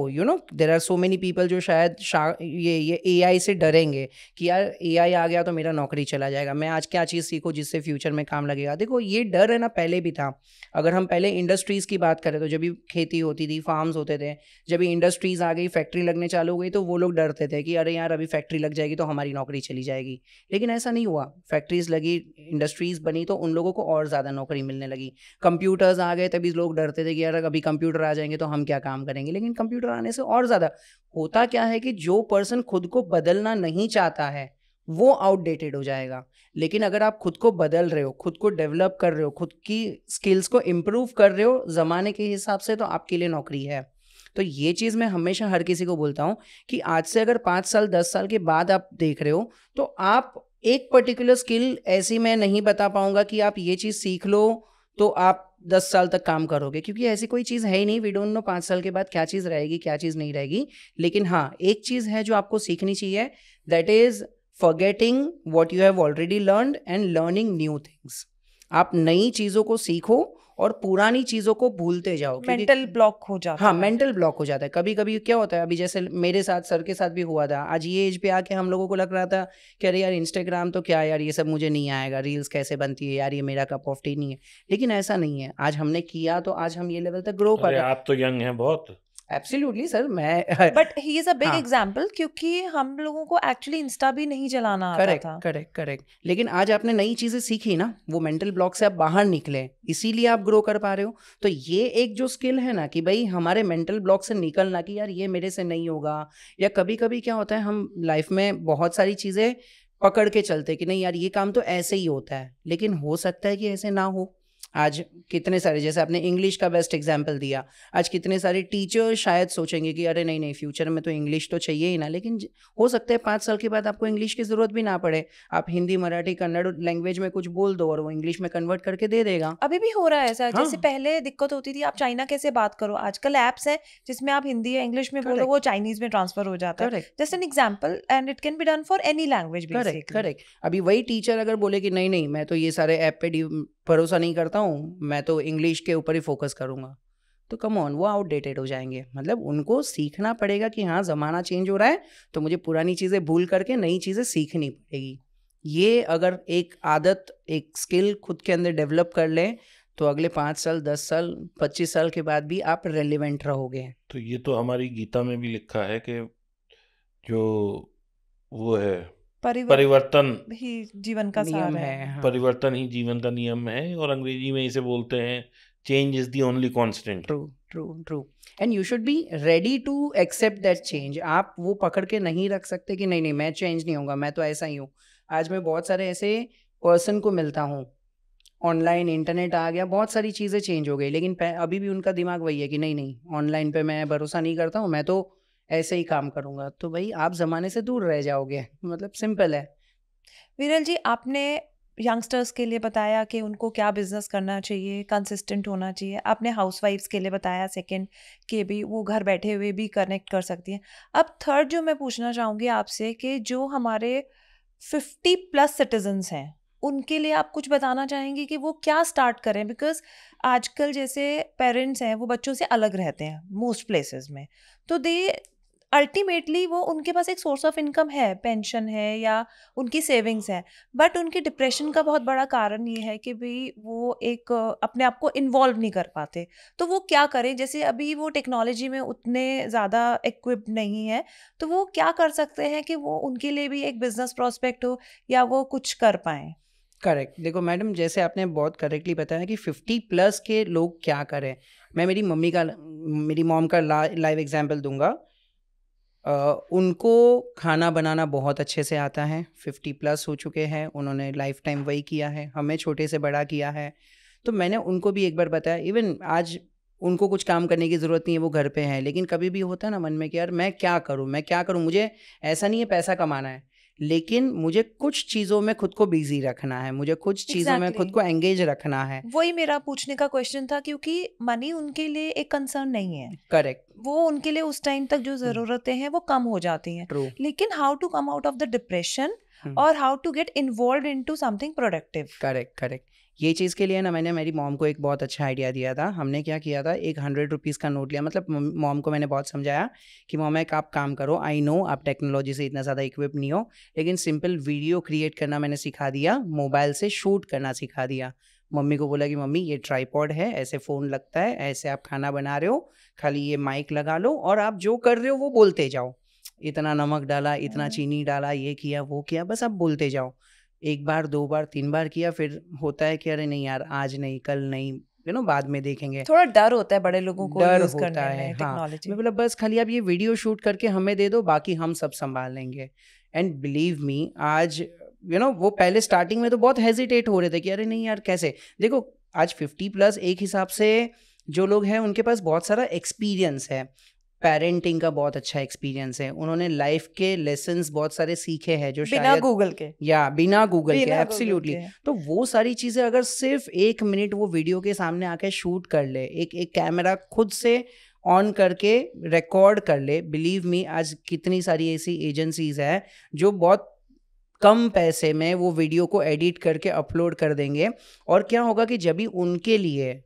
there are so many people जो शायद ये एआई से डरेंगे कि यार एआई आ गया तो मेरा नौकरी चला जाएगा, मैं आज क्या चीज़ सीखूं जिससे फ्यूचर में काम लगेगा। देखो, ये डर है ना पहले भी था। अगर हम पहले इंडस्ट्रीज़ की बात करें तो जब भी खेती होती थी, फार्म्स होते थे, जब भी इंडस्ट्रीज़ आ गई, फैक्ट्री लगने चालू हो गई, तो वो लोग डरते थे कि अरे यार अभी फैक्ट्री लग जाएगी तो हमारी नौकरी चली जाएगी। लेकिन ऐसा नहीं हुआ, फैक्ट्रीज लगी, इंडस्ट्रीज़ बनी तो उन लोगों को और ज़्यादा नौकरी मिलने लगी। कंप्यूटर्स आ गए, तभी लोग डरते थे कि यार अभी कंप्यूटर आ जाएंगे तो हम क्या काम करेंगे। लेकिन कंप्यूटर आने से और ज़्यादा होता क्या है कि जो पर्सन खुद को बदलना नहीं चाहता है वो आउटडेटेड हो जाएगा। लेकिन अगर आप खुद को बदल रहे हो, खुद को डेवलप कर रहे हो, खुद की स्किल्स को इम्प्रूव कर रहे हो ज़माने के हिसाब से, तो आपके लिए नौकरी है। तो ये चीज़ मैं हमेशा हर किसी को बोलता हूँ कि आज से अगर 5 साल 10 साल के बाद आप देख रहे हो तो आप एक पर्टिकुलर स्किल ऐसी मैं नहीं बता पाऊंगा कि आप ये चीज़ सीख लो तो आप 10 साल तक काम करोगे, क्योंकि ऐसी कोई चीज़ है ही नहीं। वी डोंट नो 5 साल के बाद क्या चीज़ रहेगी, क्या चीज़ नहीं रहेगी। लेकिन हाँ, एक चीज़ है जो आपको सीखनी चाहिए, that is forgetting what you have already learned and learning new things. आप नई चीज़ों को सीखो और पुरानी चीज़ों को भूलते जाओ। मेंटल ब्लॉक हो जाता हाँ, है। मेंटल ब्लॉक हो जाता है। कभी कभी क्या होता है, अभी जैसे मेरे साथ, सर के साथ भी हुआ था। आज ये एज पे आके हम लोगों को लग रहा था कि अरे यार इंस्टाग्राम तो क्या यार, ये सब मुझे नहीं आएगा, रील्स कैसे बनती है यार, ये मेरा कप ऑफ टी नहीं है। लेकिन ऐसा नहीं है, आज हमने किया तो आज हम ये लेवल तक ग्रो कर अरे रहे हैं। आप तो यंग हैं बहुत। एब्सोल्युटली सर, मैं but he is a big हाँ। एग्जाम्पल, क्योंकि हम लोगों को एक्चुअली इंस्टा भी नहीं चलाना आता करेक्ट था। Correct correct. लेकिन आज आपने नई चीज़ें सीखी ना, वो मेंटल ब्लॉक से आप बाहर निकले, इसीलिए आप ग्रो कर पा रहे हो। तो ये एक जो स्किल है ना कि भाई हमारे मेंटल ब्लॉक से निकलना कि यार ये मेरे से नहीं होगा। या कभी कभी क्या होता है, हम लाइफ में बहुत सारी चीज़ें पकड़ के चलते कि नहीं यार ये काम तो ऐसे ही होता है, लेकिन हो सकता है कि ऐसे ना हो। आज कितने सारे, जैसे आपने इंग्लिश का बेस्ट एग्जाम्पल दिया, आज कितने सारे टीचर शायद सोचेंगे कि अरे नहीं नहीं, फ्यूचर में तो इंग्लिश तो चाहिए ही ना। लेकिन हो सकता है 5 साल के बाद आपको इंग्लिश की ज़रूरत भी ना पड़े, आप हिंदी मराठी कन्नड़ लैंग्वेज में कुछ बोल दो और वो इंग्लिश में कन्वर्ट करके दे देगा। अभी भी हो रहा है ऐसा। हाँ। जैसे पहले दिक्कत होती थी, आप चाइना कैसे बात करो, आजकल एप्स हैं जिसमें आप हिंदी या इंग्लिश में बोलो, Correct. वो चाइनीज में ट्रांसफर हो जाता है। Correct just an example, and it can be done for any language correct basically. Correct. अभी वही टीचर अगर बोले कि नहीं नहीं, मैं तो ये सारे ऐप पे भरोसा नहीं करता हूँ, मैं तो इंग्लिश के ऊपर ही फोकस करूँगा, तो कम ऑन वो आउटडेटेड हो जाएंगे। मतलब उनको सीखना पड़ेगा कि हाँ ज़माना चेंज हो रहा है, तो मुझे पुरानी चीज़ें भूल करके नई चीज़ें सीखनी पड़ेगी। ये अगर एक आदत, एक स्किल खुद के अंदर डेवलप कर लें, तो अगले 5 साल, 10 साल, 25 साल के बाद भी आप रेलिवेंट रहोगे। तो ये तो हमारी गीता में भी लिखा है कि जो वो है परिवर्तन ही जीवन का नियम सार है। है। हाँ, परिवर्तन ही जीवन का नियम है, और अंग्रेजी में इसे बोलते हैं change is the only constant. True true true. And you should be ready to accept that change. आप वो पकड़ के नहीं रख सकते कि नहीं नहीं मैं चेंज नहीं होगा, मैं तो ऐसा ही हूँ। आज मैं बहुत सारे ऐसे पर्सन को मिलता हूँ, ऑनलाइन इंटरनेट आ गया, बहुत सारी चीज़ें चेंज हो गई, लेकिन अभी भी उनका दिमाग वही है कि नहीं नहीं ऑनलाइन पे मैं भरोसा नहीं करता हूँ, मैं तो ऐसे ही काम करूँगा। तो भाई आप ज़माने से दूर रह जाओगे, मतलब सिंपल है। विरल जी, आपने यंगस्टर्स के लिए बताया कि उनको क्या बिजनेस करना चाहिए, कंसिस्टेंट होना चाहिए। आपने हाउसवाइफ्स के लिए बताया सेकंड कि भी वो घर बैठे हुए भी कनेक्ट कर सकती हैं। अब थर्ड जो मैं पूछना चाहूँगी आपसे कि जो हमारे 50+ सिटीजन्स हैं, उनके लिए आप कुछ बताना चाहेंगे कि वो क्या स्टार्ट करें? बिकॉज आजकल जैसे पेरेंट्स हैं वो बच्चों से अलग रहते हैं मोस्ट प्लेसेस में, तो दे अल्टीमेटली वो उनके पास एक सोर्स ऑफ इनकम है, पेंशन है या उनकी सेविंग्स है, बट उनके डिप्रेशन का बहुत बड़ा कारण ये है कि भाई वो एक अपने आप को इन्वॉल्व नहीं कर पाते। तो वो क्या करें? जैसे अभी वो टेक्नोलॉजी में उतने ज़्यादा इक्विप्ड नहीं है, तो वो क्या कर सकते हैं कि वो उनके लिए भी एक बिजनेस प्रॉस्पेक्ट हो या वो कुछ कर पाएँ? करेक्ट। देखो मैडम, जैसे आपने बहुत करेक्टली बताया कि 50+ के लोग क्या करें। मैं मेरी मॉम का लाइव एग्जांपल दूंगा। उनको खाना बनाना बहुत अच्छे से आता है, 50+ हो चुके हैं, उन्होंने लाइफ टाइम वही किया है, हमें छोटे से बड़ा किया है। तो मैंने उनको भी एक बार बताया, इवन आज उनको कुछ काम करने की ज़रूरत नहीं है, वो घर पे हैं, लेकिन कभी भी होता है ना मन में कि यार मैं क्या करूँ, मुझे ऐसा नहीं है पैसा कमाना है, लेकिन मुझे कुछ चीज़ों में खुद को बिजी रखना है, मुझे कुछ चीज़ों में खुद एग्जैक्टली, को एंगेज रखना है। वही मेरा पूछने का क्वेश्चन था, क्योंकि मनी उनके लिए एक कंसर्न नहीं है। करेक्ट। वो उनके लिए उस टाइम तक जो ज़रूरतें हैं वो कम हो जाती हैं, ट्रू। लेकिन how to come out of the depression और how to get involve into something productive. Correct correct. ये चीज़ के लिए ना मैंने मेरी मॉम को एक बहुत अच्छा आइडिया दिया था। हमने क्या किया था, एक 100 रुपीज़ का नोट लिया। मतलब मॉम को मैंने बहुत समझाया कि मॉम एक आप काम करो, आई नो आप टेक्नोलॉजी से इतना ज़्यादा इक्विप नहीं हो, लेकिन सिंपल वीडियो क्रिएट करना मैंने सिखा दिया, मोबाइल से शूट करना सिखा दिया। मम्मी को बोला कि मम्मी ये ट्राईपॉड है, ऐसे फ़ोन लगता है, ऐसे आप खाना बना रहे हो, खाली ये माइक लगा लो और आप जो कर रहे हो वो बोलते जाओ। इतना नमक डाला, इतना चीनी डाला, ये किया वो किया, बस आप बोलते जाओ। 1 बार 2 बार 3 बार किया, फिर होता है कि अरे नहीं यार आज नहीं, कल नहीं, बाद में देखेंगे। थोड़ा डर होता है बड़े लोगों को डर यूज होता करने है, में हाँ। टेक्नोलॉजी। मैं बोला बस खाली आप ये वीडियो शूट करके हमें दे दो, बाकी हम सब संभाल लेंगे। एंड बिलीव मी, आज वो पहले स्टार्टिंग में तो बहुत हेजिटेट हो रहे थे कि अरे नहीं यार कैसे। देखो आज 50+ एक हिसाब से जो लोग हैं उनके पास बहुत सारा एक्सपीरियंस है, पेरेंटिंग का बहुत अच्छा एक्सपीरियंस है, उन्होंने लाइफ के लेसन्स बहुत सारे सीखे हैं जो बिना शायद गूगल के, बिना गूगल के, बिना गूगल एब्सोल्युटली। के। तो वो सारी चीज़ें अगर सिर्फ 1 मिनट वो वीडियो के सामने आके शूट कर ले, एक कैमरा खुद से ऑन करके रिकॉर्ड कर ले, बिलीव मी आज कितनी सारी ऐसी एजेंसीज है जो बहुत कम पैसे में वो वीडियो को एडिट करके अपलोड कर देंगे। और क्या होगा कि जब भी उनके लिए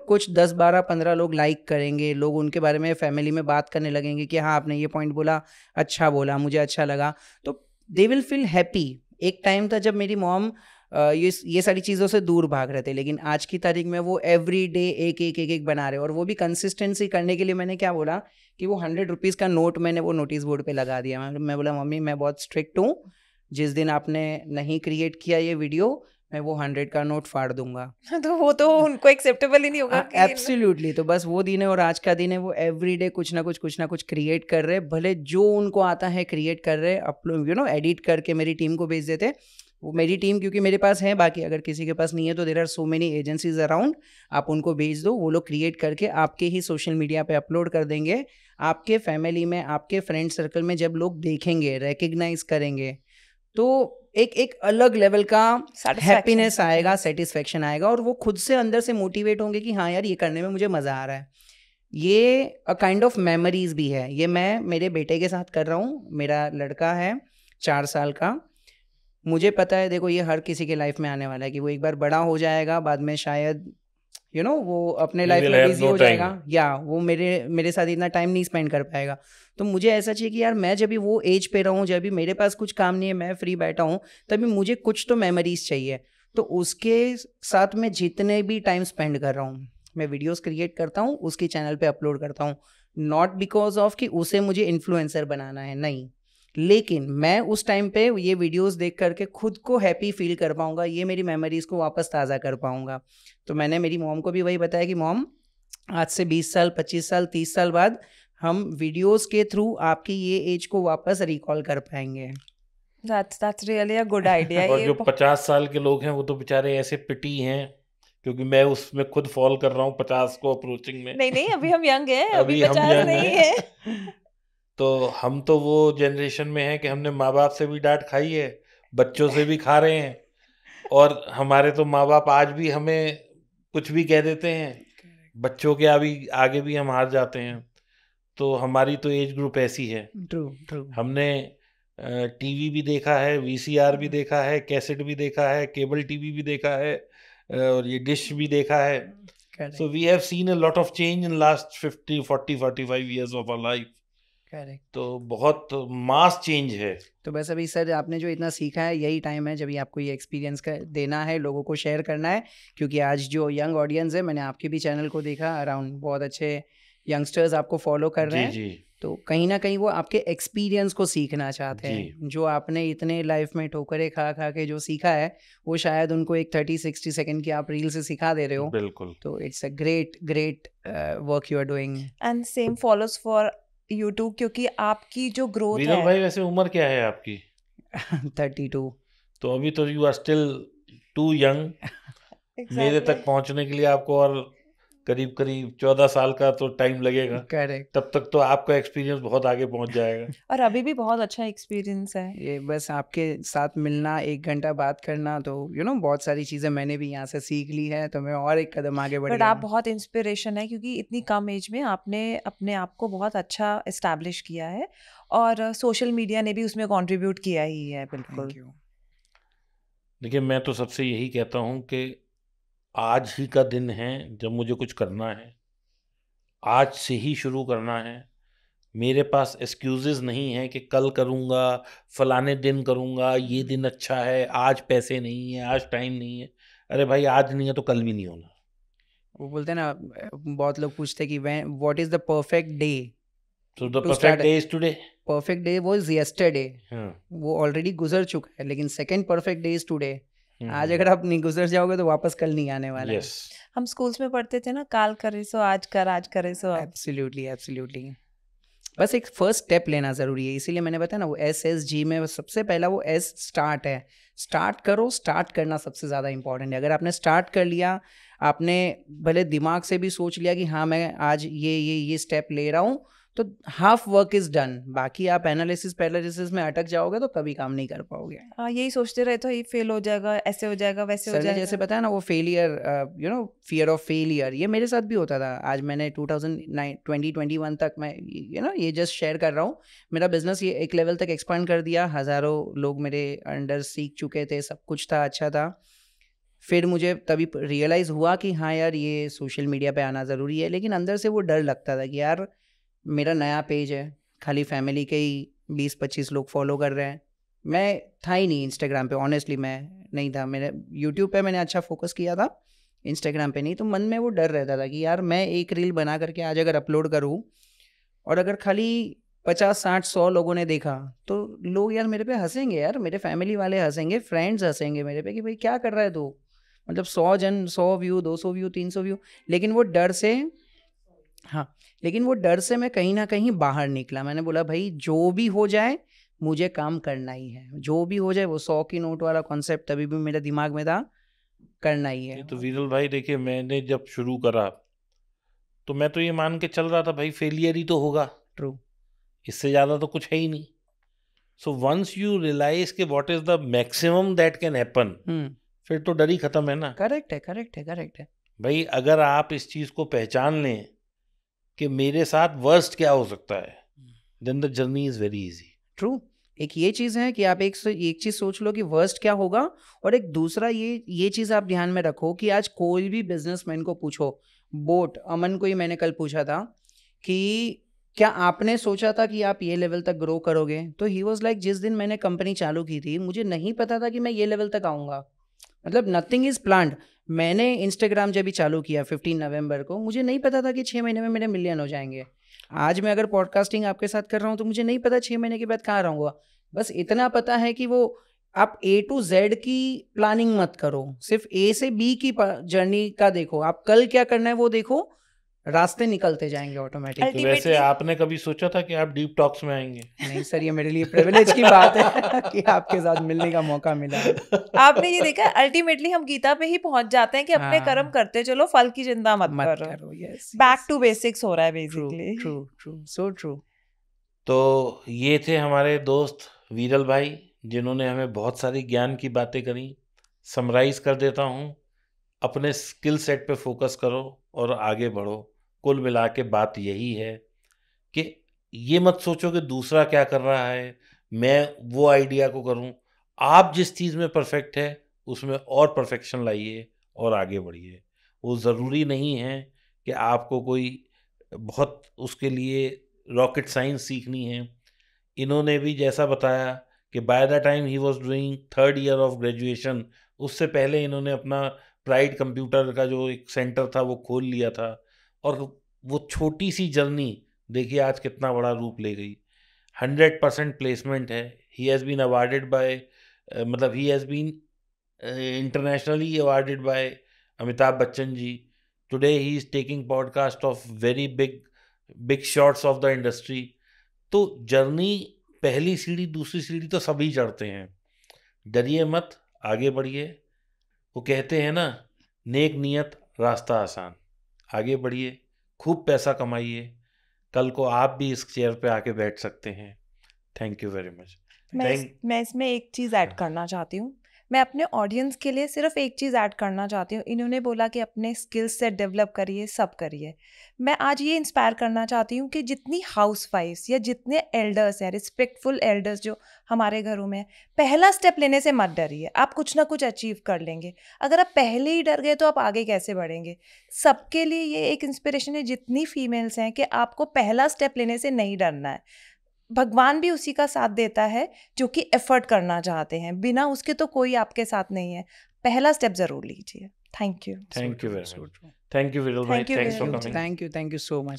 कुछ 10 12 15 लोग लाइक करेंगे, लोग उनके बारे में फैमिली में बात करने लगेंगे कि हाँ आपने ये पॉइंट बोला, अच्छा बोला, मुझे अच्छा लगा, तो दे विल फील हैप्पी। एक टाइम था जब मेरी मॉम ये सारी चीज़ों से दूर भाग रहे थे, लेकिन आज की तारीख में वो एवरी डे एक बना रहे, और वो भी कंसिस्टेंसी करने के लिए मैंने क्या बोला कि वो 100 रुपीज़ का नोट मैंने वो नोटिस बोर्ड पे लगा दिया। मैं बोला मम्मी मैं बहुत स्ट्रिक्ट हूँ, जिस दिन आपने नहीं क्रिएट किया ये वीडियो, मैं वो 100 का नोट फाड़ दूंगा। तो वो तो उनको एक्सेप्टेबल ही नहीं होगा कि एब्सोल्युटली। तो बस वो दिन है और आज का दिन है, वो एवरीडे कुछ ना कुछ क्रिएट कर रहे, भले जो उनको आता है क्रिएट कर रहे, अपलोड एडिट करके मेरी टीम को भेज देते। वो मेरी टीम क्योंकि मेरे पास है, बाकी अगर किसी के पास नहीं है तो there are so many agencies around, आप उनको भेज दो, वो लोग क्रिएट करके आपके ही सोशल मीडिया पे अपलोड कर देंगे। आपके फैमिली में, आपके फ्रेंड सर्कल में जब लोग देखेंगे, रिकग्नाइज करेंगे, तो एक अलग लेवल का हैप्पीनेस आएगा, सेटिस्फेक्शन आएगा, और वो खुद से अंदर से मोटिवेट होंगे कि हाँ यार ये करने में मुझे मज़ा आ रहा है। ये अ काइंड ऑफ मेमोरीज भी है। ये मैं मेरे बेटे के साथ कर रहा हूँ। मेरा लड़का है 4 साल का। मुझे पता है देखो ये हर किसी के लाइफ में आने वाला है कि वो एक बार बड़ा हो जाएगा, बाद में शायद वो अपने He लाइफ will में have बिजी no हो जाएगा, time. या वो मेरे साथ इतना टाइम नहीं स्पेंड कर पाएगा। तो मुझे ऐसा चाहिए कि यार मैं जब भी वो एज पे रहूँ, जब भी मेरे पास कुछ काम नहीं है, मैं फ्री बैठा हूँ, तभी मुझे कुछ तो मेमोरीज चाहिए। तो उसके साथ मैं जितने भी टाइम स्पेंड कर रहा हूँ, मैं वीडियोस क्रिएट करता हूँ, उसके चैनल पे अपलोड करता हूँ, नॉट बिकॉज ऑफ कि उसे मुझे इन्फ्लुएंसर बनाना है, नहीं, लेकिन मैं उस टाइम पे ये वीडियोस देख करके खुद को हैप्पी फील कर पाऊंगा, ये मेरी मेमोरीज को वापस ताज़ा कर पाऊंगा। तो मैंने मेरी मॉम को भी वही बताया कि मॉम, आज से 20 साल, 25 साल, 30 साल बाद हम वीडियोस के थ्रू आपकी ये एज को वापस रिकॉल कर पाएंगे। That's really a good idea. और ये जो 50 साल के लोग हैं वो तो बेचारे ऐसे पिटी हैं, क्योंकि मैं उसमें खुद फॉल कर रहा हूँ 50 को अप्रोचिंग में। नहीं, अभी हम यंग हैं, अभी अभी हम 50 young नहीं हैं। है। तो हम तो वो जनरेशन में हैं कि हमने माँ बाप से भी डांट खाई है, बच्चों से भी खा रहे हैं, और हमारे तो माँ बाप आज भी हमें कुछ भी कह देते हैं, बच्चों के आगे भी हम हार जाते हैं। तो हमारी तो एज ग्रुप ऐसी है। ट्रू। हमने टीवी भी देखा है, वीसीआर भी देखा है, कैसेट भी देखा है, केबल टीवी भी देखा है, और ये डिश भी देखा है। So we have seen a lot of change in last 50 40 45 years of our life. Correct. तो बहुत मास चेंज है। तो बस अभी सर आपने जो इतना सीखा है, यही टाइम है जब भी आपको ये एक्सपीरियंस देना है, लोगों को शेयर करना है, क्योंकि आज जो यंग ऑडियंस है, मैंने आपके भी चैनल को देखा, अराउंड बहुत अच्छे यंगस्टर्स आपको फॉलो कर रहे हैं। जी। तो कहीं ना कहीं वो आपके एक्सपीरियंस को सीखना चाहते हैं, जो आपने इतने लाइफ में ठोकरें खा खा के जो सीखा है, वो शायद उनको एक 30-60 सेकंड की आप रील से सिखा दे रहे हो। बिल्कुल। तो it's a great work you are doing. And same follows for YouTube, क्योंकि आपकी जो ग्रोथ विरल है। भाई, वैसे उम्र क्या है आपकी? 32। तो अभी तो you are still too young. मेरे तक पहुंचने के लिए आपको और करीब 14 साल का तो टाइम लगेगा। करेक्ट। तब तक तो आपका एक्सपीरियंस बहुत आगे पहुंच जाएगा। और अभी भी बहुत अच्छा एक्सपीरियंस है। ये बस आपके साथ मिलना, 1 घंटा बात करना, तो बहुत सारी चीज़ें मैंने भी यहाँ से सीख ली है, तो मैं और एक कदम आगे बढ़ बट गया आप हूँ। बहुत इंस्पिरेशन है, क्योंकि इतनी कम एज में आपने अपने आप को बहुत अच्छा इस्टेब्लिश किया है, और सोशल मीडिया ने भी उसमें कंट्रीब्यूट किया ही है। बिल्कुल। Thank you. देखिए, मैं तो सबसे यही कहता हूँ कि आज ही का दिन है जब मुझे कुछ करना है, आज से ही शुरू करना है। मेरे पास एक्सक्यूजेस नहीं है कि कल करूँगा, फलाने दिन करूँगा, ये दिन अच्छा है, आज पैसे नहीं है, आज टाइम नहीं है। अरे भाई, आज नहीं है तो कल भी नहीं होना। वो बोलते हैं ना, बहुत लोग पूछते हैं कि what is the perfect day तो the two perfect start. Day is today. Perfect day was yesterday, हाँ। वो ऑलरेडी गुजर चुका है, लेकिन second perfect day is today. आज हम्म। अगर आप नहीं गुजर जाओगे तो वापस कल नहीं आने वाला है। यस। हम स्कूल्स में पढ़ते थे ना, काल करे सो आज कर, आज करे सो अब। एब्सोल्युटली। बस एक फर्स्ट स्टेप लेना ज़रूरी है, इसीलिए मैंने बताया ना, वो SSG में सबसे पहला वो S स्टार्ट है। स्टार्ट करो, स्टार्ट करना सबसे ज़्यादा इंपॉर्टेंट है। अगर आपने स्टार्ट कर लिया, आपने भले दिमाग से भी सोच लिया कि हाँ मैं आज ये स्टेप ले रहा हूँ, तो हाफ वर्क इज डन। बाकी आप एनालिसिस पैरालिसिस में अटक जाओगे तो कभी काम नहीं कर पाओगे। यही सोचते रहे तो ये फेल हो जाएगा, ऐसे हो जाएगा, वैसे हो सर ने जाएगा। जैसे बताया ना, वो फेलियर, फियर ऑफ फेलियर, ये मेरे साथ भी होता था। आज मैंने 2021 तक मैं ये जस्ट शेयर कर रहा हूँ, मेरा बिजनेस ये एक लेवल तक एक्सपांड कर दिया, हज़ारों लोग मेरे अंडर सीख चुके थे, सब कुछ था, अच्छा था। फिर मुझे तभी रियलाइज़ हुआ कि हाँ यार, ये सोशल मीडिया पे आना ज़रूरी है, लेकिन अंदर से वो डर लगता था कि यार मेरा नया पेज है, खाली फैमिली के ही 20-25 लोग फॉलो कर रहे हैं, मैं था ही नहीं इंस्टाग्राम पे, ऑनेस्टली मैं नहीं था। मेरे यूट्यूब पे मैंने अच्छा फोकस किया था, इंस्टाग्राम पे नहीं। तो मन में वो डर रहता था कि यार मैं एक रील बना करके आज अगर अपलोड करूँ, और अगर खाली 50-60-100 लोगों ने देखा, तो लोग यार मेरे पे हंसेंगे, यार मेरे फैमिली वाले हंसेंगे, फ्रेंड्स हंसेंगे मेरे पे कि भाई क्या कर रहा है तू, मतलब 100 जन, 100 व्यू, 200 व्यू, 300 व्यू। लेकिन वो डर से, हाँ, लेकिन वो डर से मैं कहीं ना कहीं बाहर निकला। मैंने बोला भाई जो भी हो जाए मुझे काम करना ही है, जो भी हो जाए। वो 100 की नोट वाला कॉन्सेप्ट तभी भी मेरे दिमाग में था, करना ही है। तो विरल भाई देखिए, मैंने जब शुरू करा तो मैं तो ये मान के चल रहा था भाई फेलियर ही तो होगा, ट्रू, इससे ज़्यादा तो कुछ है ही नहीं। सो वंस यू रियलाइज के what is the maximum that can happen, फिर तो डर ही खत्म है ना। करेक्ट है। भाई अगर आप इस चीज़ को पहचान लें कि मेरे साथ वर्स्ट क्या हो सकता है, then the journey is very easy. True. एक ये चीज़ है कि आप एक चीज़ सोच लो कि वर्स्ट क्या होगा, और एक दूसरा ये चीज़ आप ध्यान में रखो कि आज कोई भी बिजनेसमैन को पूछो, बोट अमन को ही मैंने कल पूछा था कि क्या आपने सोचा था कि आप ये लेवल तक ग्रो करोगे, तो ही वॉज लाइक जिस दिन मैंने कंपनी चालू की थी मुझे नहीं पता था कि मैं ये लेवल तक आऊँगा, मतलब नथिंग इज़ प्लान्ड। मैंने इंस्टाग्राम जब भी चालू किया 15 नवंबर को, मुझे नहीं पता था कि 6 महीने में मेरे मिलियन हो जाएंगे। आज मैं अगर पॉडकास्टिंग आपके साथ कर रहा हूँ तो मुझे नहीं पता 6 महीने के बाद कहाँ रहूँगा। बस इतना पता है कि वो आप A to Z की प्लानिंग मत करो, सिर्फ A से B की जर्नी का देखो, आप कल क्या करना है वो देखो, रास्ते निकलते जाएंगे ऑटोमेटिक। तो वैसे आपने कभी सोचा था कि आप डीप टॉक्स में आएंगे? नहीं सर, ये मेरे लिए प्रिविलेज की बात है कि आपके साथ मिलने का मौका मिला है। आपने ये देखा, अल्टीमेटली हम गीता पे ही पहुंच जाते हैं कि अपने हाँ। कर्म करते चलो, फल की चिंता मत करो। यस, बैक टू बेसिक्स हो रहा है बेसिकली। True, so true. तो ये थे हमारे दोस्त वीरल भाई, जिन्होंने हमें बहुत सारी ज्ञान की बातें करी। समराइज कर देता हूँ, अपने स्किल सेट पे फोकस करो और आगे बढ़ो। कुल मिला के बात यही है कि ये मत सोचो कि दूसरा क्या कर रहा है, मैं वो आइडिया को करूं। आप जिस चीज़ में परफेक्ट है उसमें और परफेक्शन लाइए और आगे बढ़िए। वो ज़रूरी नहीं है कि आपको कोई बहुत उसके लिए रॉकेट साइंस सीखनी है। इन्होंने भी जैसा बताया कि by the time he was doing 3rd year of graduation, उससे पहले इन्होंने अपना प्राइड कंप्यूटर का जो एक सेंटर था वो खोल लिया था। और वो छोटी सी जर्नी देखिए आज कितना बड़ा रूप ले गई। 100% प्लेसमेंट है। He has been awarded by मतलब he has been internationally awarded by Amitabh Bachchan ji. Today he is taking podcast of very big shots of the industry. तो जर्नी, पहली सीढ़ी दूसरी सीढ़ी तो सभी चढ़ते हैं। डरिए मत, आगे बढ़िए। वो कहते हैं ना, नेक नियत रास्ता आसान। आगे बढ़िए, खूब पैसा कमाइए। कल को आप भी इस चेयर पे आके बैठ सकते हैं। Thank you very much. मैं इसमें एक चीज़ ऐड करना चाहती हूँ। मैं अपने ऑडियंस के लिए सिर्फ एक चीज़ ऐड करना चाहती हूँ। इन्होंने बोला कि अपने स्किल सेट डेवलप करिए, सब करिए। मैं आज ये इंस्पायर करना चाहती हूँ कि जितनी हाउसवाइफ्स या जितने एल्डर्स हैं, रिस्पेक्टफुल एल्डर्स जो हमारे घरों में हैं, पहला स्टेप लेने से मत डरिए। आप कुछ ना कुछ अचीव कर लेंगे। अगर आप पहले ही डर गए तो आप आगे कैसे बढ़ेंगे? सबके लिए ये एक इंस्पिरेशन है, जितनी फीमेल्स हैं, कि आपको पहला स्टेप लेने से नहीं डरना है। भगवान भी उसी का साथ देता है जो कि एफर्ट करना चाहते हैं, बिना उसके तो कोई आपके साथ नहीं है। पहला स्टेप जरूर लीजिए। Thank you very much. Thank you विरल भाई, thanks for coming. Thank you so much.